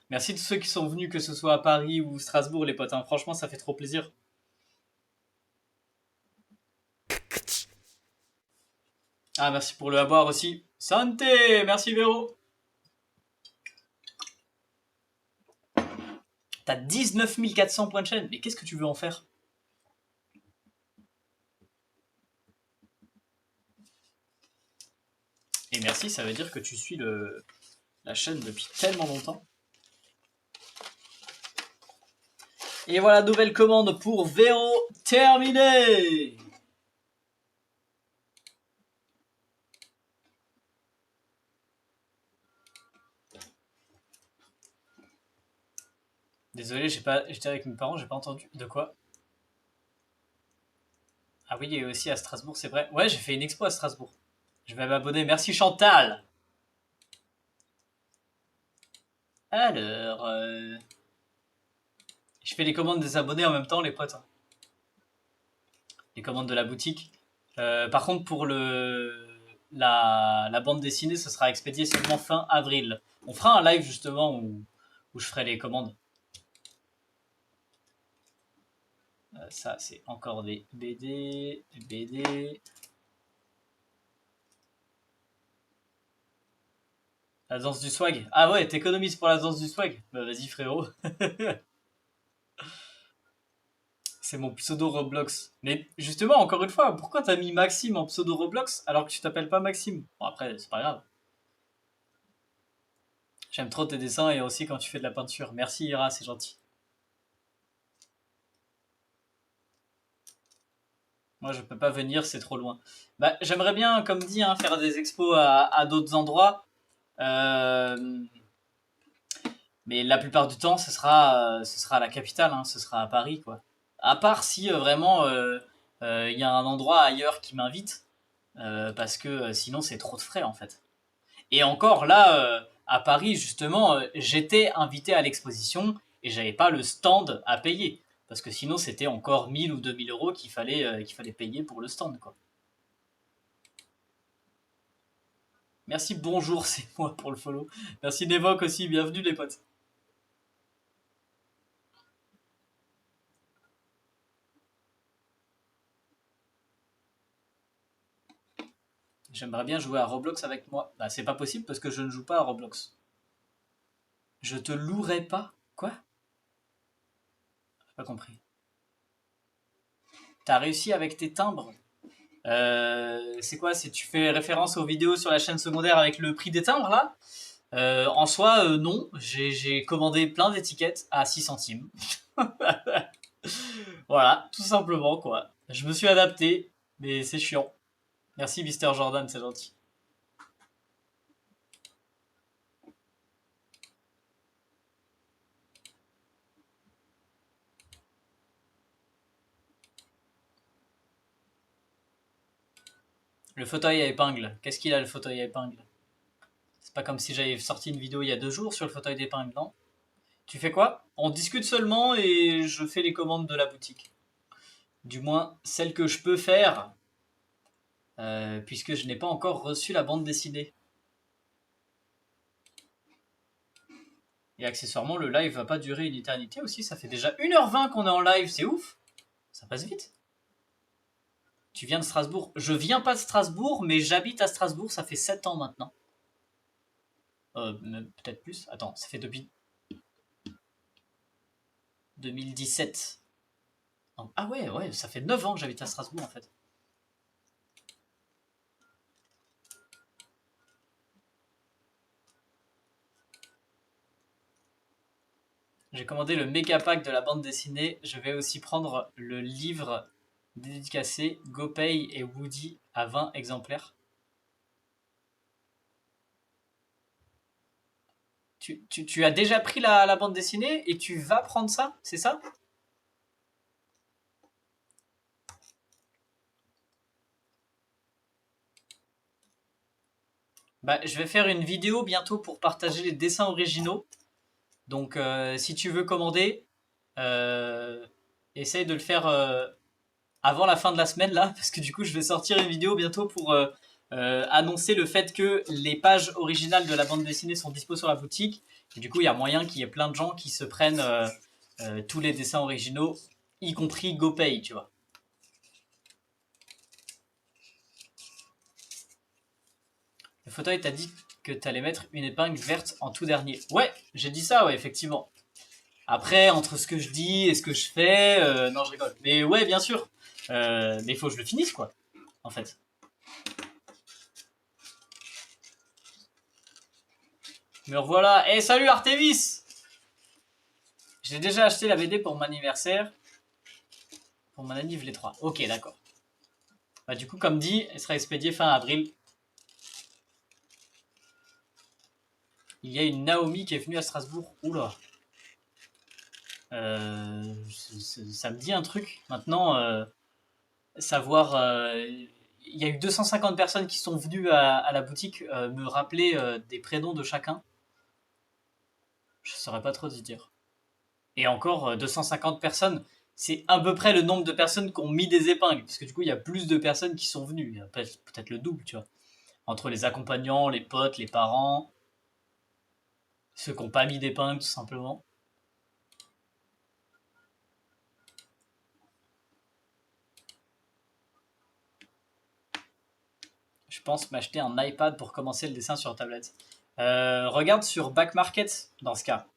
S1: Merci de ceux qui sont venus, que ce soit à Paris ou Strasbourg, les potes, hein. Franchement, ça fait trop plaisir. Ah, merci pour le à boire aussi. Santé! Merci Véro. T'as 19 400 points de chaîne. Mais qu'est-ce que tu veux en faire? Et merci, ça veut dire que tu suis la chaîne depuis tellement longtemps. Et voilà, nouvelle commande pour Véro, terminée. Désolé, j'étais avec mes parents, j'ai pas entendu. De quoi? Ah oui, et aussi à Strasbourg, c'est vrai. Ouais, j'ai fait une expo à Strasbourg. Je vais m'abonner. Merci Chantal. Alors, je fais les commandes des abonnés en même temps, les potes, hein. Les commandes de la boutique. Par contre, pour la bande dessinée, ce sera expédié seulement fin avril. On fera un live justement où je ferai les commandes. Ça, c'est encore des BD, BD. La danse du swag. Ah ouais, t'économises pour la danse du swag. Bah vas-y frérot. C'est mon pseudo Roblox. Mais justement, encore une fois, pourquoi t'as mis Maxime en pseudo Roblox alors que tu t'appelles pas Maxime? Bon après, c'est pas grave. J'aime trop tes dessins et aussi quand tu fais de la peinture. Merci Ira, c'est gentil. Moi, je peux pas venir, c'est trop loin. Bah, j'aimerais bien, comme dit, hein, faire des expos à d'autres endroits. Euh, mais la plupart du temps, ce sera à la capitale, hein, ce sera à Paris, quoi. À part si vraiment il y a un endroit ailleurs qui m'invite, parce que sinon c'est trop de frais en fait. Et encore là, à Paris justement, j'étais invité à l'exposition et j'avais pas le stand à payer. Parce que sinon c'était encore 1000 ou 2000 euros qu'il fallait payer pour le stand, quoi. Merci, bonjour, c'est moi pour le follow. Merci Nevoc aussi, bienvenue les potes. J'aimerais bien jouer à Roblox avec moi. Bah c'est pas possible parce que je ne joue pas à Roblox. Je te louerai pas? Quoi? J'ai pas compris. T'as réussi avec tes timbres? C'est quoi? C'est tu fais référence aux vidéos sur la chaîne secondaire avec le prix des timbres là? En soi, non. J'ai commandé plein d'étiquettes à 6 centimes. Voilà, tout simplement quoi. Je me suis adapté, mais c'est chiant. Merci Mister Jordan, c'est gentil. Le fauteuil à épingle. Qu'est-ce qu'il a le fauteuil à épingle? C'est pas comme si j'avais sorti une vidéo il y a 2 jours sur le fauteuil d'épingle, non? Tu fais quoi? On discute seulement et je fais les commandes de la boutique. Du moins, celles que je peux faire, puisque je n'ai pas encore reçu la bande dessinée. Et accessoirement, le live va pas durer une éternité aussi. Ça fait déjà 1h20 qu'on est en live, c'est ouf. Ça passe vite. Tu viens de Strasbourg? Je viens pas de Strasbourg, mais j'habite à Strasbourg, ça fait 7 ans maintenant. Peut-être plus. Attends, ça fait depuis 2017. Ah ouais, ça fait 9 ans que j'habite à Strasbourg en fait. J'ai commandé le méga pack de la bande dessinée. Je vais aussi prendre le livre dédicacé GoPay et Woody à 20 exemplaires. Tu as déjà pris la bande dessinée et tu vas prendre ça, c'est ça? Bah, je vais faire une vidéo bientôt pour partager les dessins originaux. Donc, si tu veux commander, euh, essaye de le faire avant la fin de la semaine là, parce que du coup, je vais sortir une vidéo bientôt pour annoncer le fait que les pages originales de la bande dessinée sont dispo sur la boutique. Et du coup, il y a moyen qu'il y ait plein de gens qui se prennent tous les dessins originaux, y compris GoPay, tu vois. Le fauteuil t'a dit que t'allais mettre une épingle verte en tout dernier. Ouais, j'ai dit ça, ouais, effectivement. Après, entre ce que je dis et ce que je fais, non, je rigole. Mais ouais, bien sûr. Mais il faut que je le finisse, quoi, en fait. Me revoilà. Eh, salut Artemis! J'ai déjà acheté la BD pour mon anniversaire. Pour mon anniv les 3. Ok, d'accord. Bah, du coup, comme dit, elle sera expédiée fin avril. Il y a une Naomi qui est venue à Strasbourg. Oula. Ça me dit un truc. Maintenant, savoir. Il y a eu 250 personnes qui sont venues à la boutique me rappeler des prénoms de chacun. Je saurais pas trop te dire. Et encore, 250 personnes, c'est à peu près le nombre de personnes qui ont mis des épingles. Parce que du coup, il y a plus de personnes qui sont venues. Il y a peut-être le double, tu vois. Entre les accompagnants, les potes, les parents, ceux qui n'ont pas mis d'épingles, tout simplement. Je pense m'acheter un iPad pour commencer le dessin sur tablette. Regarde sur Back Market, dans ce cas.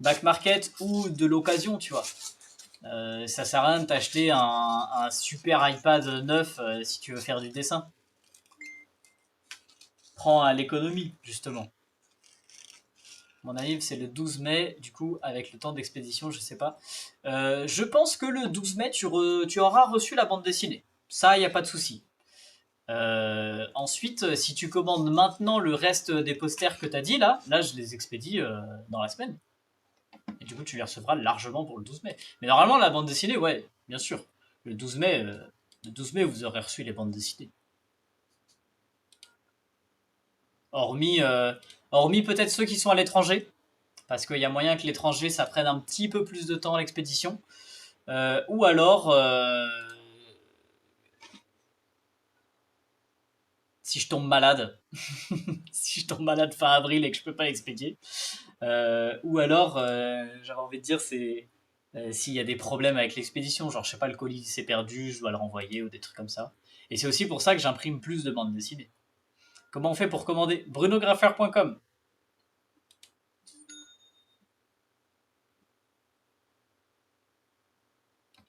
S1: Back Market ou de l'occasion, tu vois. Ça sert à rien de t'acheter un super iPad neuf si tu veux faire du dessin. Prends à l'économie, justement. Mon anniv c'est le 12 mai, du coup avec le temps d'expédition, je sais pas. Je pense que le 12 mai tu auras reçu la bande dessinée. Ça, y a pas de souci. Ensuite, si tu commandes maintenant le reste des posters que t'as dit là je les expédie dans la semaine. Et du coup tu les recevras largement pour le 12 mai. Mais normalement la bande dessinée, ouais, bien sûr. Le 12 mai, vous aurez reçu les bandes dessinées. Hormis, hormis peut-être ceux qui sont à l'étranger, parce qu'il y a moyen que l'étranger ça prenne un petit peu plus de temps à l'expédition. Ou alors, si je tombe malade, si je tombe malade fin avril et que je peux pas l'expédier. Ou alors, j'avais envie de dire, c'est s'il y a des problèmes avec l'expédition, genre je sais pas, le colis s'est perdu, je dois le renvoyer ou des trucs comme ça. Et c'est aussi pour ça que j'imprime plus de bandes dessinées. Comment on fait pour commander? brunographer.com.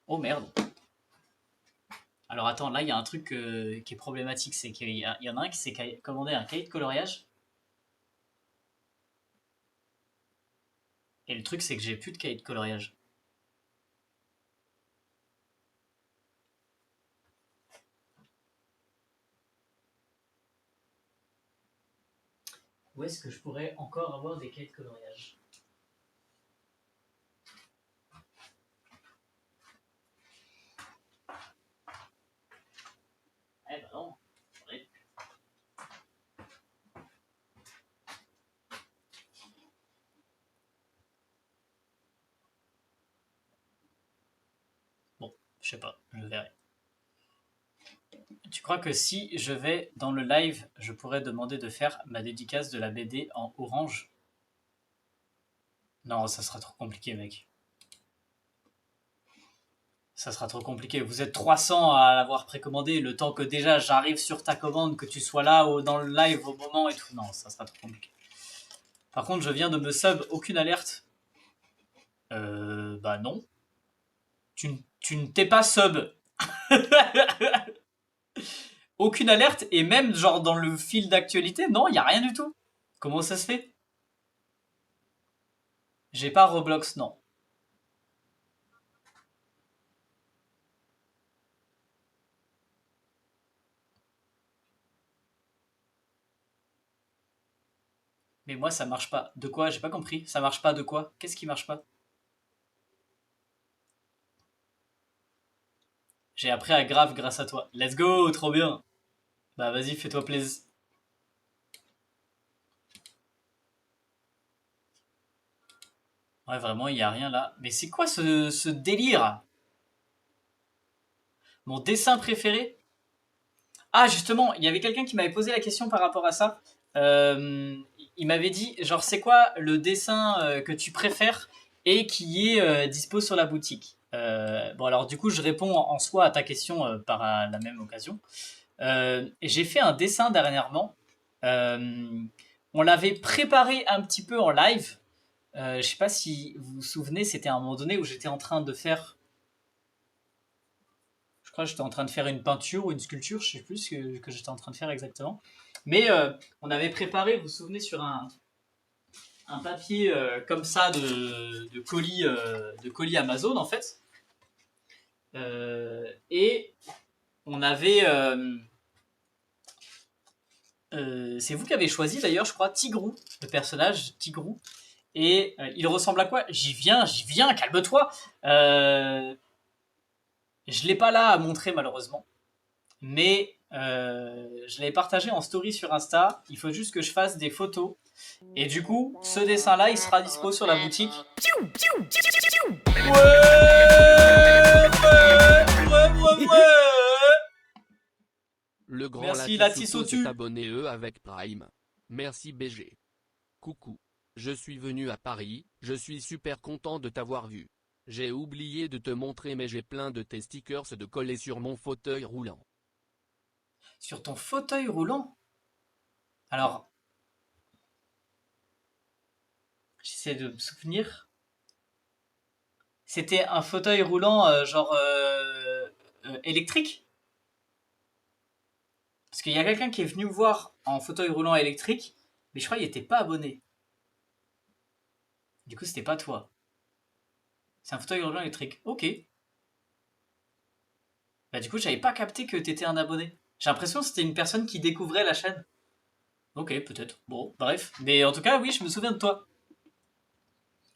S1: Oh merde. Alors attends, là il y a un truc qui est problématique, c'est qu'il y en a un qui s'est commandé un cahier de coloriage. Et le truc c'est que j'ai plus de cahier de coloriage. Où est-ce que je pourrais encore avoir des cahiers de coloriage? Eh ben non. Ouais. Bon, je sais pas, je verrai. Tu crois que si je vais dans le live, je pourrais demander de faire ma dédicace de la BD en orange? Non, ça sera trop compliqué, mec. Ça sera trop compliqué. Vous êtes 300 à l'avoir précommandé. Le temps que déjà j'arrive sur ta commande, que tu sois là dans le live au moment et tout. Non, ça sera trop compliqué. Par contre, je viens de me sub aucune alerte. Bah non. Tu ne t'es pas sub. Aucune alerte et même genre dans le fil d'actualité, non, il y a rien du tout. Comment ça se fait? J'ai pas Roblox, non. Mais moi ça marche pas. De quoi? J'ai pas compris. Ça marche pas de quoi? Qu'est-ce qui marche pas? J'ai appris à grave grâce à toi. Let's go, trop bien. Bah vas-y, fais-toi plaisir. Ouais, vraiment, il y a rien là. Mais c'est quoi ce délire? Mon dessin préféré? Ah, justement, il y avait quelqu'un qui m'avait posé la question par rapport à ça. Euh, il m'avait dit, genre, c'est quoi le dessin que tu préfères et qui est dispo sur la boutique? Bon, alors du coup, je réponds en soi à ta question par la même occasion. J'ai fait un dessin dernièrement. Euh, on l'avait préparé un petit peu en live. Je sais pas si vous vous souvenez, c'était à un moment donné où j'étais en train de faire, je crois que j'étais en train de faire une peinture ou une sculpture, je sais plus ce que j'étais en train de faire exactement. Mais on avait préparé, vous vous souvenez, sur un papier comme ça de colis Amazon en fait. Et on avait, c'est vous qui avez choisi d'ailleurs, je crois, Tigrou, le personnage Tigrou. Et il ressemble à quoi? J'y viens, calme-toi. Je l'ai pas là à montrer malheureusement, mais je l'avais partagé en story sur Insta. Il faut juste que je fasse des photos. Et du coup, ce dessin-là, il sera dispo sur la boutique.
S3: Le grand
S1: Merci
S3: Latissoto s'est
S1: Latissotu.
S3: abonné avec Prime. Merci BG. Coucou. Je suis venu à Paris, je suis super content de t'avoir vu. J'ai oublié de te montrer mais j'ai plein de tes stickers de coller sur mon fauteuil roulant.
S1: Sur ton fauteuil roulant. Alors, j'essaie de me souvenir. C'était un fauteuil roulant genre électrique? Parce qu'il y a quelqu'un qui est venu me voir en fauteuil roulant électrique, mais je crois qu'il était pas abonné. Du coup, c'était pas toi. C'est un fauteuil roulant électrique. Ok. Bah du coup, j'avais pas capté que t'étais un abonné. J'ai l'impression que c'était une personne qui découvrait la chaîne. Ok, peut-être. Bon, bref. Mais en tout cas, oui, je me souviens de toi.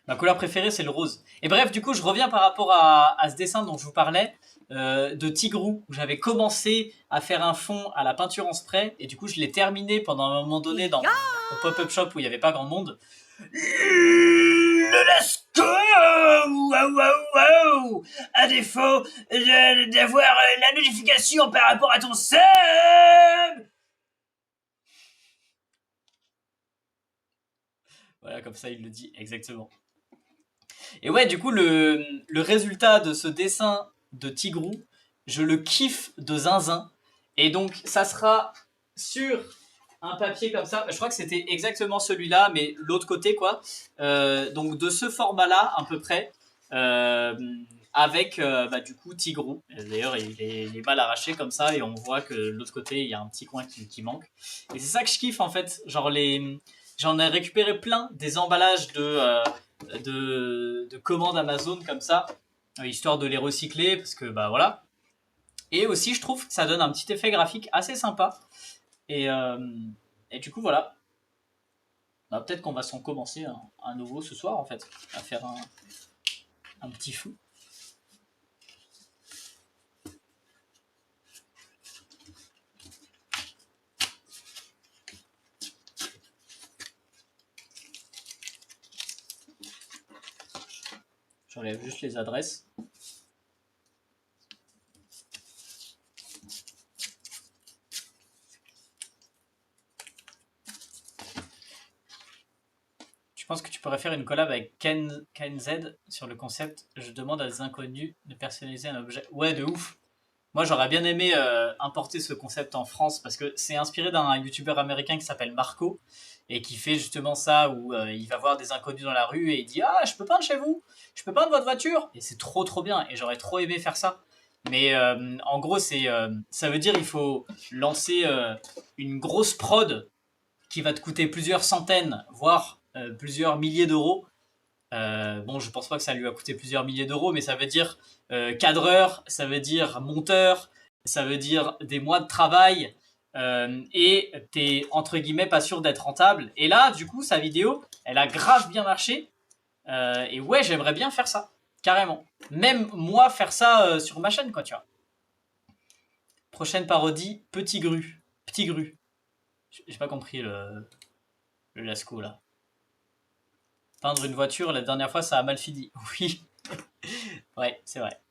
S1: Ma couleur préférée, c'est le rose. Et bref, du coup, je reviens par rapport à ce dessin dont je vous parlais, de Tigrou, où j'avais commencé à faire un fond à la peinture en spray, et du coup, je l'ai terminé pendant un moment donné dans mon pop-up shop où il n'y avait pas grand monde. Le Lasco! Waouh, waouh, waouh! À défaut d'avoir la notification par rapport à ton sub! Voilà, comme ça, il le dit exactement. Et ouais, du coup, le résultat de ce dessin de Tigrou, je le kiffe de zinzin. Et donc, ça sera sur un papier comme ça. Je crois que c'était exactement celui-là, mais l'autre côté, quoi. Donc, de ce format-là, à peu près. euh, avec, bah, du coup, Tigrou. D'ailleurs, il est mal arraché comme ça, et on voit que de l'autre côté, il y a un petit coin qui manque. Et c'est ça que je kiffe, en fait. Genre, j'en ai récupéré plein des emballages de commandes Amazon comme ça, histoire de les recycler, parce que bah voilà. Et aussi, je trouve que ça donne un petit effet graphique assez sympa. Et, euh, et du coup, voilà. Bah, peut-être qu'on va s'en commencer un nouveau ce soir, en fait, à faire un petit fou. J'enlève juste les adresses. Je pense que tu pourrais faire une collab avec KNZ sur le concept. Je demande à des inconnus de personnaliser un objet. Ouais, de ouf. Moi, j'aurais bien aimé importer ce concept en France parce que c'est inspiré d'un youtubeur américain qui s'appelle Marco et qui fait justement ça où il va voir des inconnus dans la rue et il dit ah je peux peindre chez vous, je peux peindre votre voiture et c'est trop bien et j'aurais trop aimé faire ça. Mais en gros c'est ça veut dire il faut lancer une grosse prod qui va te coûter plusieurs centaines voire plusieurs milliers d'euros. Bon, je pense pas que ça lui a coûté plusieurs milliers d'euros, mais ça veut dire cadreur, ça veut dire monteur, ça veut dire des mois de travail, et t'es entre guillemets pas sûr d'être rentable. Et là, du coup, sa vidéo, elle a grave bien marché, et ouais, j'aimerais bien faire ça, carrément. Même moi, faire ça sur ma chaîne, quoi, tu vois. Prochaine parodie, Petit Gru. Petit Gru. J'ai pas compris le lasco là. Peindre une voiture, la dernière fois, ça a mal fini. Oui. Ouais, c'est vrai.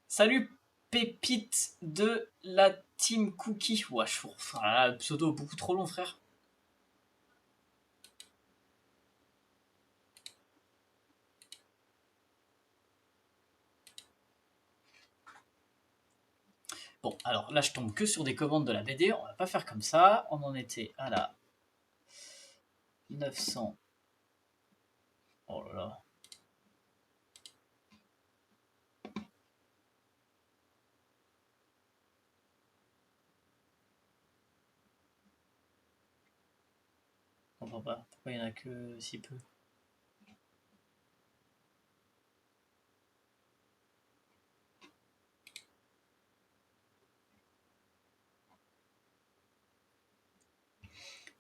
S1: Salut Pépite de la Team Cookie. Ouais, le pseudo beaucoup trop long, frère. Bon, alors là, je tombe que sur des commandes de la BD. On va pas faire comme ça. On en était à la 900. Oh là là. Je comprends pas. Pourquoi il y en a que si peu?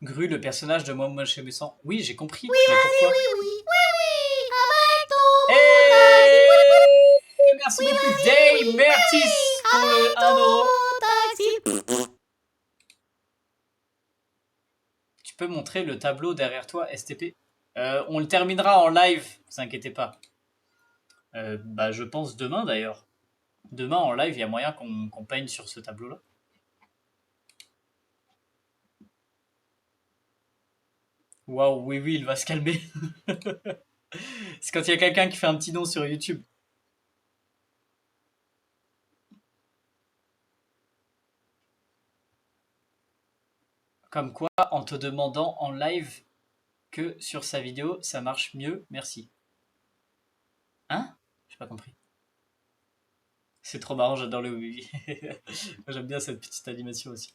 S1: Gru, le personnage de Moi chez Méchant. Oui, j'ai compris.
S4: Oui,
S1: Mais
S4: vas-y,
S1: pourquoi?
S4: oui, arrête,
S1: Hey, merci
S4: oui,
S1: beaucoup,
S4: vas-y,
S1: Dave Mertis, pour le 1 euro.
S4: taxi.
S1: Tu peux montrer le tableau derrière toi, STP? On le terminera en live, vous inquiétez pas. Bah, je pense demain d'ailleurs. Demain en live, il y a moyen qu'on peigne sur ce tableau-là. Waouh, oui, il va se calmer. C'est quand il y a quelqu'un qui fait un petit nom sur YouTube. Comme quoi, en te demandant en live que sur sa vidéo, ça marche mieux, merci. Hein? J'ai pas compris. C'est trop marrant, j'adore le oui. J'aime bien cette petite animation aussi.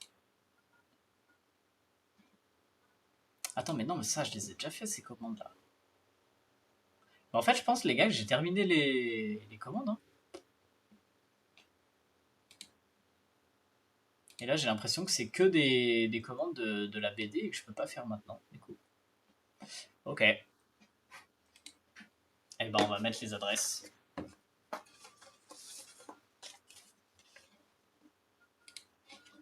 S1: Attends, mais non, mais ça, je les ai déjà fait ces commandes-là. En fait, je pense, les gars, que j'ai terminé les commandes. Hein. Et là, j'ai l'impression que c'est que des commandes de la BD et que je peux pas faire maintenant, du coup. Ok. Eh ben, on va mettre les adresses.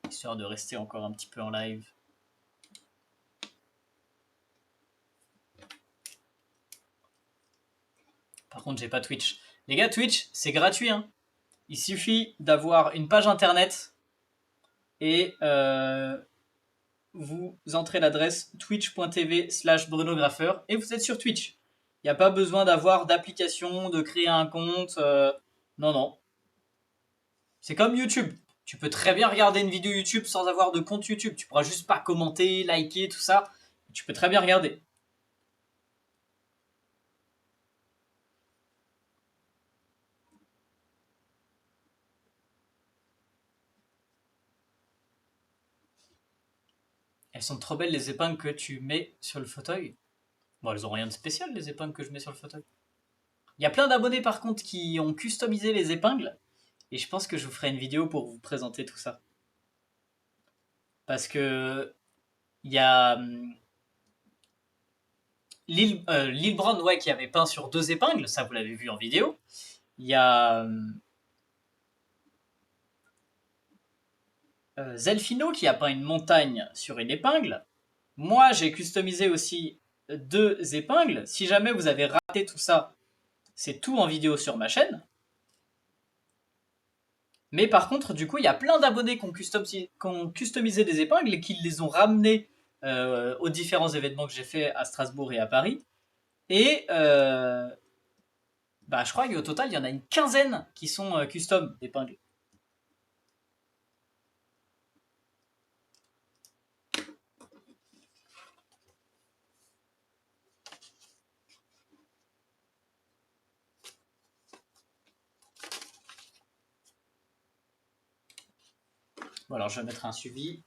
S1: Histoire de rester encore un petit peu en live. Par contre, j'ai pas Twitch. Les gars, Twitch, c'est gratuit. Hein. Il suffit d'avoir une page internet et vous entrez l'adresse twitch.tv/brunograffeur et vous êtes sur Twitch. Il n'y a pas besoin d'avoir d'application, de créer un compte. Non, non. C'est comme YouTube. Tu peux très bien regarder une vidéo YouTube sans avoir de compte YouTube. Tu pourras juste pas commenter, liker, tout ça. Tu peux très bien regarder. Elles sont trop belles les épingles que tu mets sur le fauteuil. Bon, elles ont rien de spécial les épingles que je mets sur le fauteuil. Il y a plein d'abonnés par contre qui ont customisé les épingles. Et je pense que je vous ferai une vidéo pour vous présenter tout ça. Parce que il y a Lil Brown ouais, qui avait peint sur 2 épingles, ça vous l'avez vu en vidéo. Il y a Zelfino qui a peint une montagne sur une épingle. Moi, j'ai customisé aussi 2 épingles. Si jamais vous avez raté tout ça, c'est tout en vidéo sur ma chaîne. Mais par contre, du coup, il y a plein d'abonnés qui ont customisé des épingles et qui les ont ramenées aux différents événements que j'ai fait à Strasbourg et à Paris. Et Bah, je crois qu'au total, il y en a une quinzaine qui sont custom d'épingles. Bon, alors je vais mettre un suivi.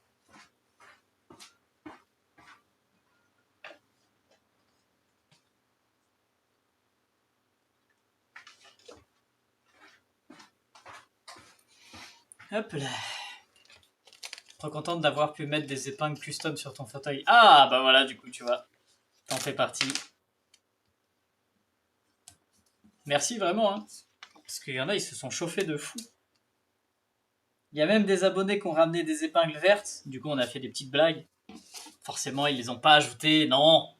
S1: Hop là. Trop contente d'avoir pu mettre des épingles custom sur ton fauteuil. Ah, bah voilà, du coup, tu vois. T'en fais partie. Merci vraiment, hein. Parce qu'il y en a, ils se sont chauffés de fou. Il y a même des abonnés qui ont ramené des épingles vertes. Du coup, on a fait des petites blagues. Forcément, ils les ont pas ajoutées. Non.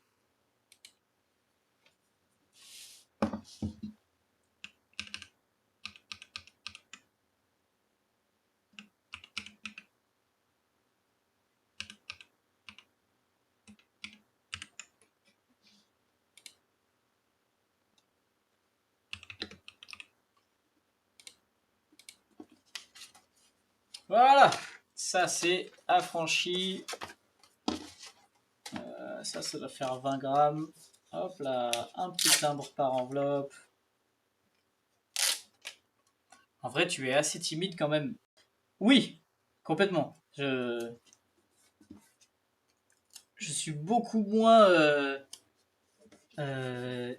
S1: Voilà. Ça, c'est affranchi. Ça doit faire 20 grammes. Hop là. Un petit timbre par enveloppe. En vrai, tu es assez timide quand même. Oui, complètement. Je suis beaucoup moins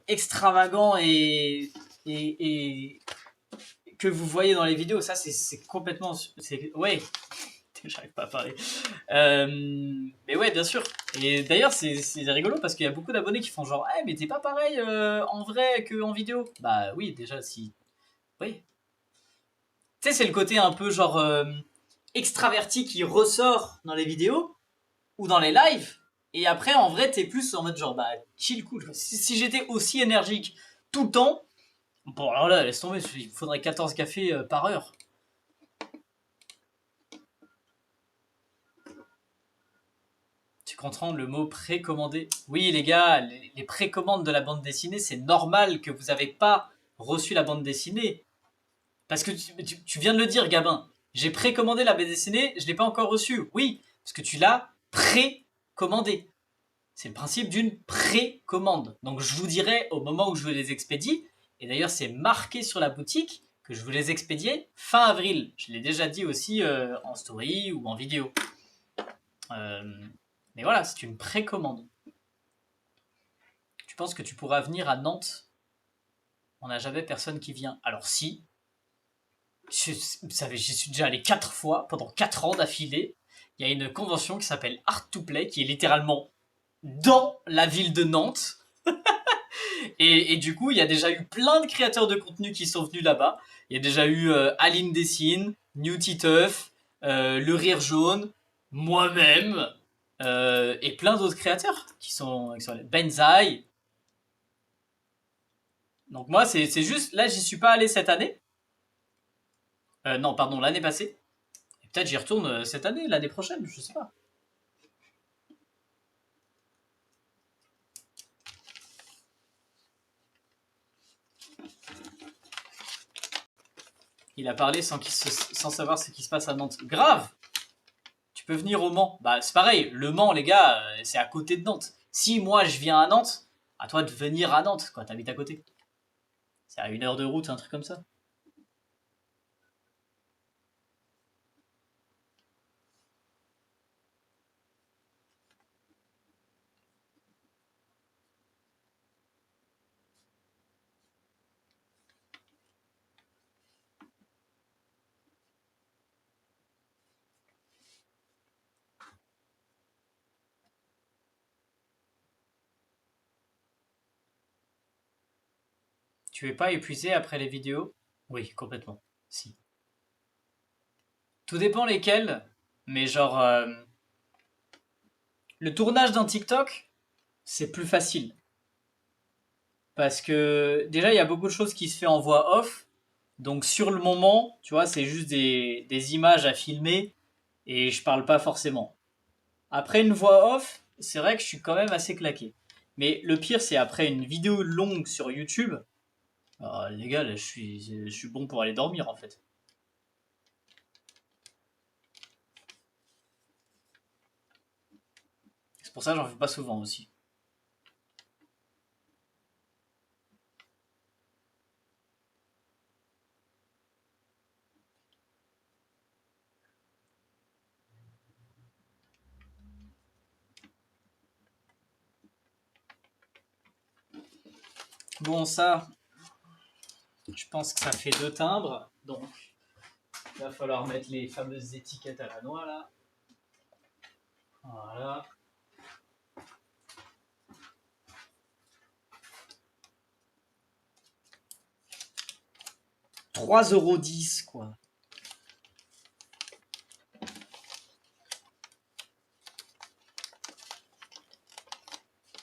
S1: extravagant et que vous voyez dans les vidéos. Ça, c'est complètement. Ouais, j'arrive pas à parler. Mais ouais, bien sûr. Et d'ailleurs, c'est rigolo parce qu'il y a beaucoup d'abonnés qui font genre, eh, mais t'es pas pareil en vrai qu'en vidéo. Bah oui, déjà, si. Oui. Tu sais, c'est le côté un peu genre extraverti qui ressort dans les vidéos ou dans les lives. Et après, en vrai, t'es plus en mode genre, bah, chill, cool. Si j'étais aussi énergique tout le temps, bon, alors là, laisse tomber, il faudrait 14 cafés par heure. Tu comprends le mot précommandé? Oui, les gars, les précommandes de la bande dessinée, c'est normal que vous n'avez pas reçu la bande dessinée. Parce que tu viens de le dire, Gabin. J'ai précommandé la bande dessinée, je ne l'ai pas encore reçue. Oui, parce que tu l'as précommandée. C'est le principe d'une précommande. Donc je vous dirai au moment où je vous les expédie, et d'ailleurs c'est marqué sur la boutique que je vous les expédiais fin avril. Je l'ai déjà dit aussi en story ou en vidéo. Mais voilà, c'est une précommande. Tu penses que tu pourras venir à Nantes? On n'a jamais personne qui vient. Alors si, vous savez, j'y suis déjà allé 4 fois pendant 4 ans d'affilée. Il y a une convention qui s'appelle Art to Play qui est littéralement dans la ville de Nantes. Et du coup, il y a déjà eu plein de créateurs de contenu qui sont venus là-bas. Il y a déjà eu Aline Dessine, New Titeuf, Le Rire Jaune, moi-même, et plein d'autres créateurs qui sont Benzaï. Donc moi, c'est juste, là, j'y suis pas allé cette année. Non, pardon, l'année passée. Et peut-être j'y retourne cette année, l'année prochaine, je sais pas. Il a parlé sans savoir ce qui se passe à Nantes. Grave! Tu peux venir au Mans. Bah, c'est pareil, le Mans, les gars, c'est à côté de Nantes. Si moi je viens à Nantes, à toi de venir à Nantes, quoi, t'habites à côté. C'est à 1 heure de route, un truc comme ça. Tu es pas épuisé après les vidéos? Oui, complètement. Si. Tout dépend lesquels, mais genre, le tournage d'un TikTok, c'est plus facile. Parce que déjà, il y a beaucoup de choses qui se fait en voix off. Donc sur le moment, tu vois, c'est juste des images à filmer et je parle pas forcément. Après une voix off, c'est vrai que je suis quand même assez claqué. Mais le pire, c'est après une vidéo longue sur YouTube, Ah, les gars, là, je suis bon pour aller dormir en fait. C'est pour ça que j'en fais pas souvent aussi. Bon, ça, je pense que ça fait 2 timbres. Donc, il va falloir mettre les fameuses étiquettes à la noix là. Voilà. 3,10 € quoi.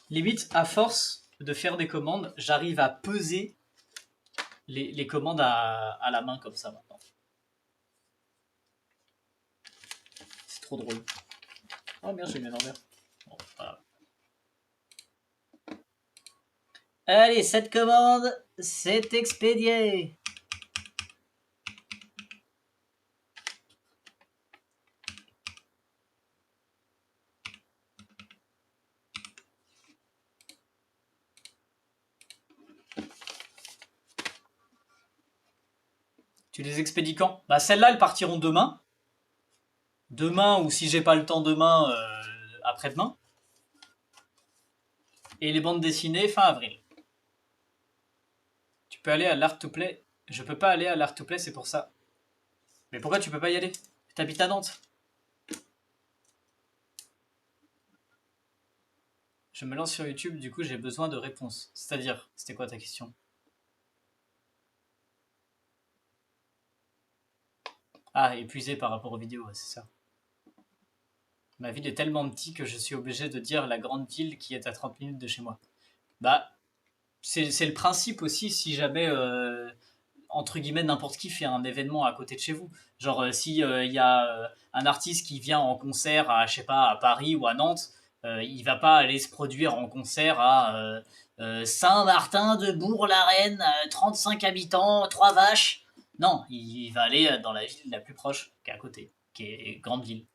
S1: Limite, à force de faire des commandes, j'arrive à peser les commandes à la main comme ça maintenant. C'est trop drôle. Oh merde, j'ai mis l'envers. Bon, voilà. Allez, cette commande, c'est expédié. Tu les expédies quand? Bah celles-là, elles partiront demain. Demain, ou si j'ai pas le temps demain, après-demain. Et les bandes dessinées, fin avril. Tu peux aller à l'Art to Play. Je peux pas aller à l'Art to Play, c'est pour ça. Mais pourquoi tu peux pas y aller? T'habites à Nantes. Je me lance sur YouTube, du coup j'ai besoin de réponses. C'est-à-dire, c'était quoi ta question? Ah, épuisé par rapport aux vidéos, ouais, c'est ça. Ma ville est tellement petite que je suis obligé de dire la grande ville qui est à 30 minutes de chez moi. Bah, c'est le principe aussi si jamais, entre guillemets, n'importe qui fait un événement à côté de chez vous. Genre, si il y a un artiste qui vient en concert à, je sais pas, à Paris ou à Nantes, il va pas aller se produire en concert à Saint-Martin de Bourg-la-Reine, 35 habitants, 3 vaches. Non, il va aller dans la ville la plus proche, qui est à côté, qui est grande ville.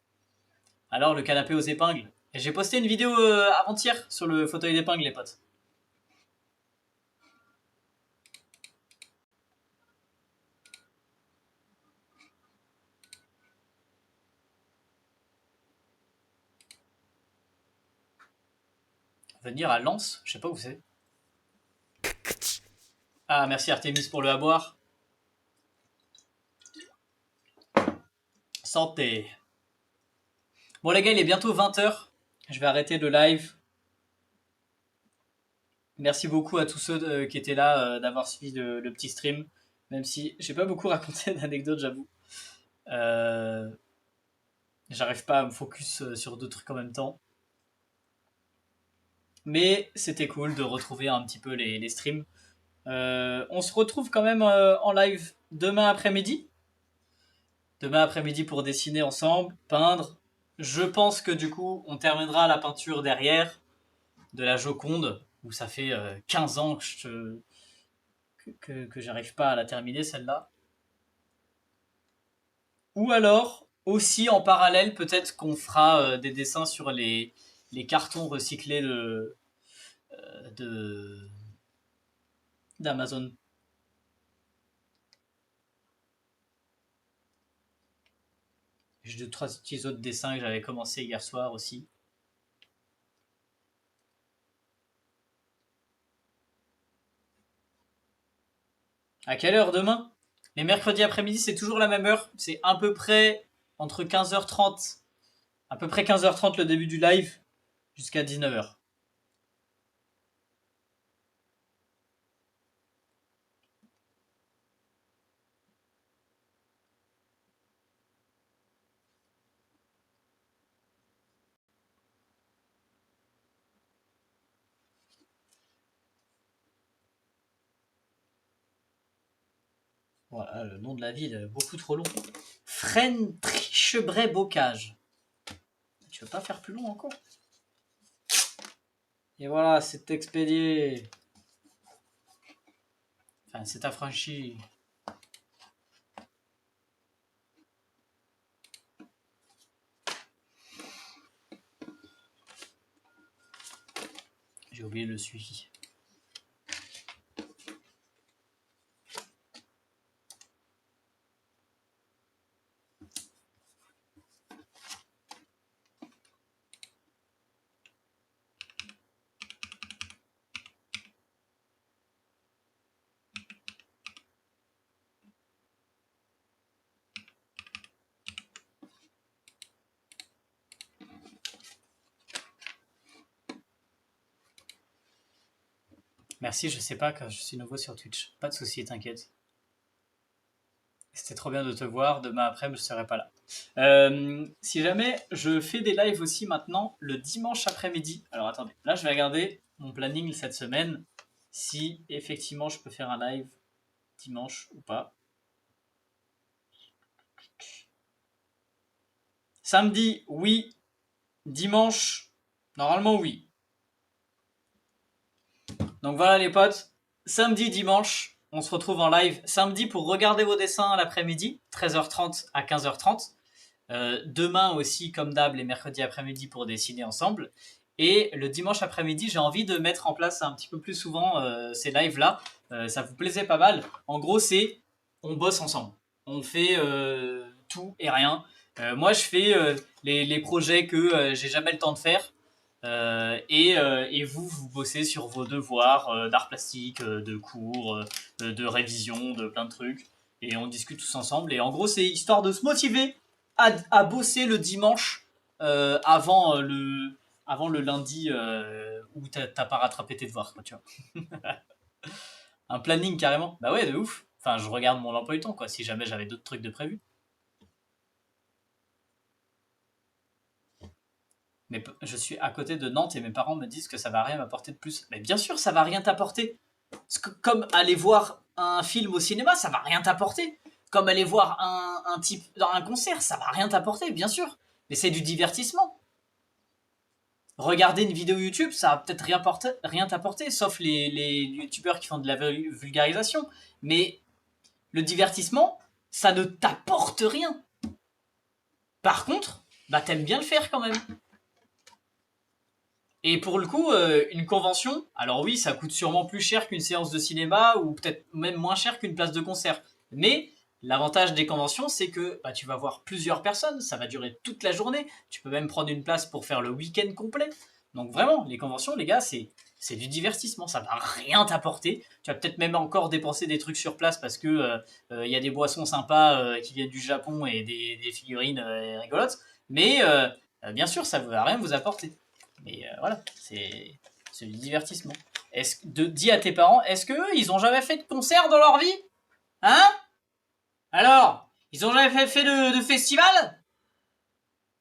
S1: Alors, le canapé aux épingles. Et j'ai posté une vidéo avant-hier sur le fauteuil d'épingles, les potes. Venir à Lens, je sais pas où c'est. Ah, merci Artemis pour le avoir. Santé. Bon les gars, il est bientôt 20 h. Je vais arrêter le live. Merci beaucoup à tous ceux qui étaient là d'avoir suivi le petit stream. Même si j'ai pas beaucoup raconté d'anecdotes, j'avoue. Euh, J'arrive pas à me focus sur deux trucs en même temps. Mais c'était cool de retrouver un petit peu les streams. On se retrouve quand même en live demain après-midi. Demain après-midi pour dessiner ensemble, peindre. Je pense que du coup, on terminera la peinture derrière de la Joconde, où ça fait 15 ans que j'arrive pas à la terminer celle-là. Ou alors, aussi en parallèle, peut-être qu'on fera des dessins sur les cartons recyclés de d'Amazon. J'ai deux, trois petits autres dessins que j'avais commencé hier soir aussi. À quelle heure demain? Les mercredis après-midi, c'est toujours la même heure. C'est à peu près entre 15h30, à peu près 15h30 le début du live, jusqu'à 19h. Voilà, le nom de la ville, beaucoup trop long. Frentrichebray-Bocage. Tu veux pas faire plus long encore? Et voilà, c'est expédié. Enfin, c'est affranchi. J'ai oublié le suivi. Merci, je sais pas quand je suis nouveau sur Twitch. Pas de soucis, t'inquiète. C'était trop bien de te voir. Demain après, je serai pas là. Si jamais je fais des lives aussi maintenant le dimanche après-midi. Alors attendez, là je vais regarder mon planning cette semaine. Si effectivement je peux faire un live dimanche ou pas. Samedi, oui. Dimanche, normalement oui. Donc voilà les potes, samedi, dimanche, on se retrouve en live. Samedi pour regarder vos dessins l'après-midi, 13h30 à 15h30. Demain aussi, comme d'hab, les mercredis après-midi pour dessiner ensemble. Et le dimanche après-midi, j'ai envie de mettre en place un petit peu plus souvent ces lives-là. Ça vous plaisait pas mal. En gros, c'est on bosse ensemble. On fait tout et rien. Moi, je fais les projets que j'ai jamais le temps de faire. Et vous, vous bossez sur vos devoirs d'art plastique, de cours, de révision, de plein de trucs. Et on discute tous ensemble. Et en gros, c'est histoire de se motiver à bosser le dimanche avant le lundi où t'as pas rattrapé tes devoirs, quoi, tu vois. Un planning carrément. Bah ouais, de ouf. Enfin, je regarde mon emploi du temps, quoi, si jamais j'avais d'autres trucs de prévu. Mais je suis à côté de Nantes et mes parents me disent que ça va rien m'apporter de plus. Mais bien sûr, ça va rien t'apporter. Comme aller voir un film au cinéma, ça va rien t'apporter. Comme aller voir un type dans un concert, ça va rien t'apporter, bien sûr. Mais c'est du divertissement. Regarder une vidéo YouTube, ça va peut-être rien t'apporter, sauf les youtubeurs qui font de la vulgarisation. Mais le divertissement, ça ne t'apporte rien. Par contre, bah t'aimes bien le faire quand même. Et pour le coup, une convention, alors oui, ça coûte sûrement plus cher qu'une séance de cinéma ou peut-être même moins cher qu'une place de concert. Mais l'avantage des conventions, c'est que bah, tu vas voir plusieurs personnes, ça va durer toute la journée. Tu peux même prendre une place pour faire le week-end complet. Donc vraiment, les conventions, les gars, c'est du divertissement, ça va rien t'apporter. Tu vas peut-être même encore dépenser des trucs sur place parce que y a des boissons sympas qui viennent du Japon et des figurines rigolotes. Mais bien sûr, ça ne va rien vous apporter. Mais voilà, c'est du divertissement. Dis à tes parents, est-ce qu'eux, ils ont jamais fait de concert dans leur vie? Hein? Alors, ils ont jamais fait de festival?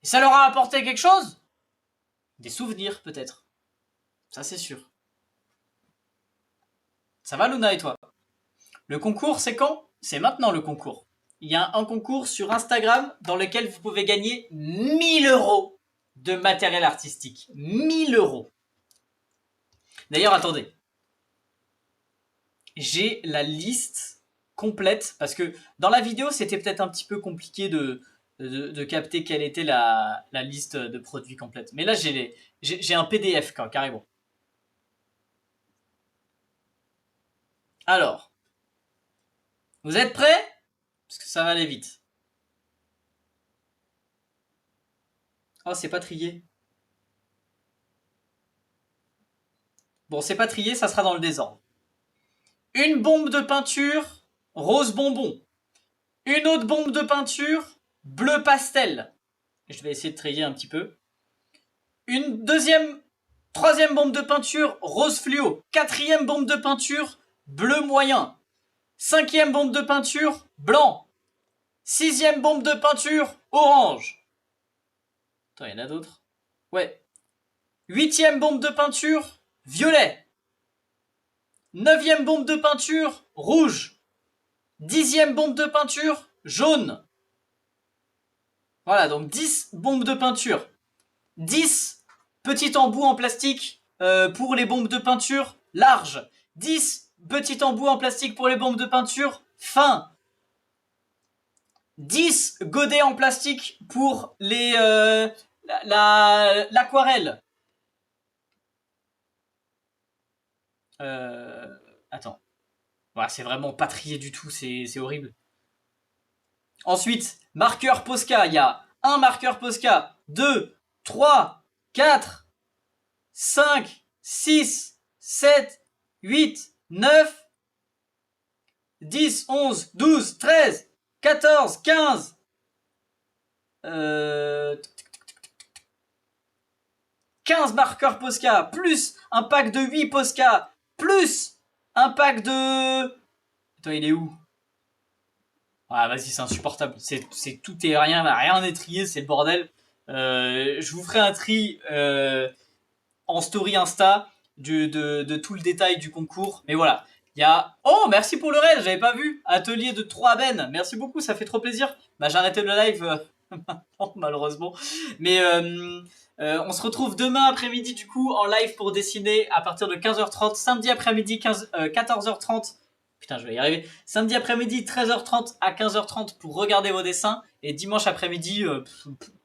S1: Et ça leur a apporté quelque chose? Des souvenirs, peut-être. Ça, c'est sûr. Ça va, Luna et toi? Le concours, c'est quand? C'est maintenant, le concours. Il y a un concours sur Instagram dans lequel vous pouvez gagner 1000 € de matériel artistique. 1000 €. D'ailleurs, attendez. J'ai la liste complète parce que dans la vidéo, c'était peut-être un petit peu compliqué de capter quelle était la liste de produits complète. Mais là, j'ai un PDF, carrément. Alors, vous êtes prêts? Parce que ça va aller vite. Oh, c'est pas trié. Bon, c'est pas trié, ça sera dans le désordre. Une bombe de peinture rose bonbon. Une autre bombe de peinture bleu pastel. Je vais essayer de trier un petit peu. Une troisième bombe de peinture rose fluo. Quatrième bombe de peinture bleu moyen. Cinquième bombe de peinture blanc. Sixième bombe de peinture orange. Attends, il y en a d'autres. Ouais. Huitième bombe de peinture violet. Neuvième bombe de peinture rouge. Dixième bombe de peinture jaune. Voilà, donc 10 bombes de peinture. 10 petits embouts en plastique pour les bombes de peinture larges. 10 petit embout en plastique pour les bombes de peinture. Fin. 10 godets en plastique pour les l'aquarelle. Attends. Voilà, c'est vraiment pas trié du tout, c'est horrible. Ensuite, marqueur Posca. Il y a un marqueur Posca, 2, 3, 4, 5, 6, 7, 8, 9, 10, 11, 12, 13, 14, 15. 15 marqueurs Posca, plus un pack de 8 Posca, plus un pack de... Attends, il est où? Ah, vas-y, c'est insupportable. C'est tout et rien n'est trié, c'est le bordel. Je vous ferai un tri en story Insta de tout le détail du concours. Mais voilà, il y a... Oh, merci pour le raid, j'avais pas vu. Atelier de 3 Ben, merci beaucoup, ça fait trop plaisir. Bah, j'ai arrêté le live maintenant, malheureusement. Mais on se retrouve demain après-midi, du coup, en live pour dessiner à partir de 15h30. Samedi après-midi, 14h30. Putain, je vais y arriver. Samedi après-midi, 13h30 à 15h30 pour regarder vos dessins. Et dimanche après-midi,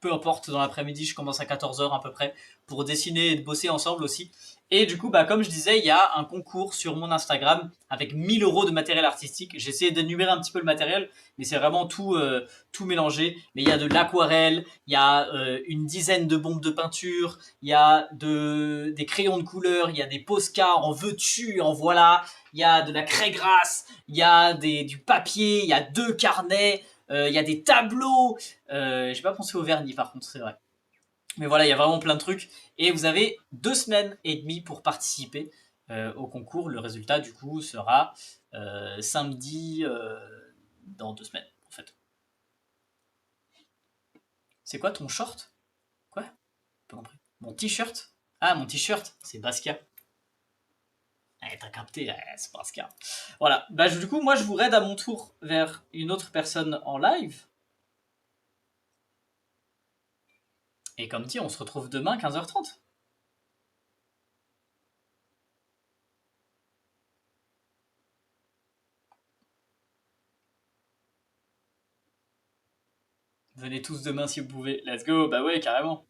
S1: peu importe, dans l'après-midi, je commence à 14h à peu près pour dessiner et bosser ensemble aussi. Et du coup, bah, comme je disais, il y a un concours sur mon Instagram avec 1000 € de matériel artistique. J'ai essayé d'énumérer un petit peu le matériel, mais c'est vraiment tout mélangé. Mais il y a de l'aquarelle, il y a une dizaine de bombes de peinture, il y a des crayons de couleur, il y a des Posca, en veux-tu, en voilà. Il y a de la craie grasse, il y a du papier, il y a 2 carnets, il y a des tableaux. J'ai pas pensé au vernis par contre, c'est vrai. Mais voilà, il y a vraiment plein de trucs. Et vous avez 2 semaines et demie pour participer au concours. Le résultat, du coup, sera samedi dans 2 semaines, en fait. C'est quoi ton short? Quoi? Pas compris. Mon t-shirt? Ah, mon t-shirt, c'est Basquiat. T'as capté, c'est Basquiat. Voilà. Bah, du coup, moi, je vous raide à mon tour vers une autre personne en live. Et comme dit, on se retrouve demain 15h30. Venez tous demain si vous pouvez. Let's go. Bah ouais, carrément.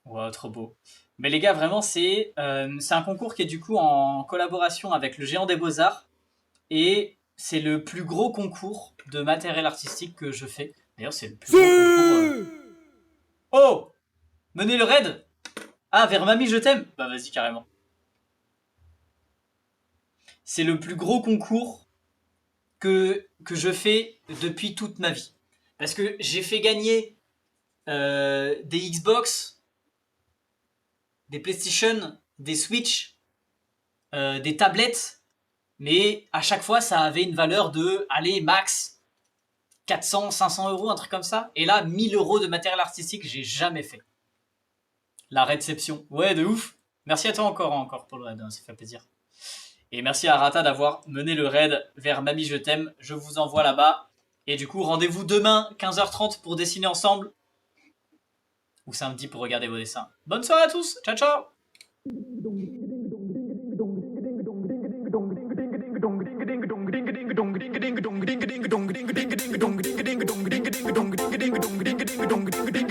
S1: Wow, trop beau. Mais les gars, vraiment, c'est un concours qui est du coup en collaboration avec le Géant des Beaux-Arts. Et c'est le plus gros concours de matériel artistique que je fais. D'ailleurs, c'est le plus gros concours... Oh! Menez le raid! Ah, vers Mamie, je t'aime! Bah vas-y, carrément. C'est le plus gros concours que je fais depuis toute ma vie. Parce que j'ai fait gagner des Xbox, des PlayStation, des Switch, des tablettes, mais à chaque fois ça avait une valeur de, allez, max 400, 500 €, un truc comme ça. Et là, 1000 € de matériel artistique, j'ai jamais fait. La réception, ouais, de ouf. Merci à toi encore pour le raid, hein, ça fait plaisir. Et merci à Rata d'avoir mené le raid vers Mamie je t'aime. Je vous envoie là-bas. Et du coup, rendez-vous demain, 15h30 pour dessiner ensemble. Ou samedi pour regarder vos dessins. Bonne soirée à tous. Ciao, ciao.
S5: Ding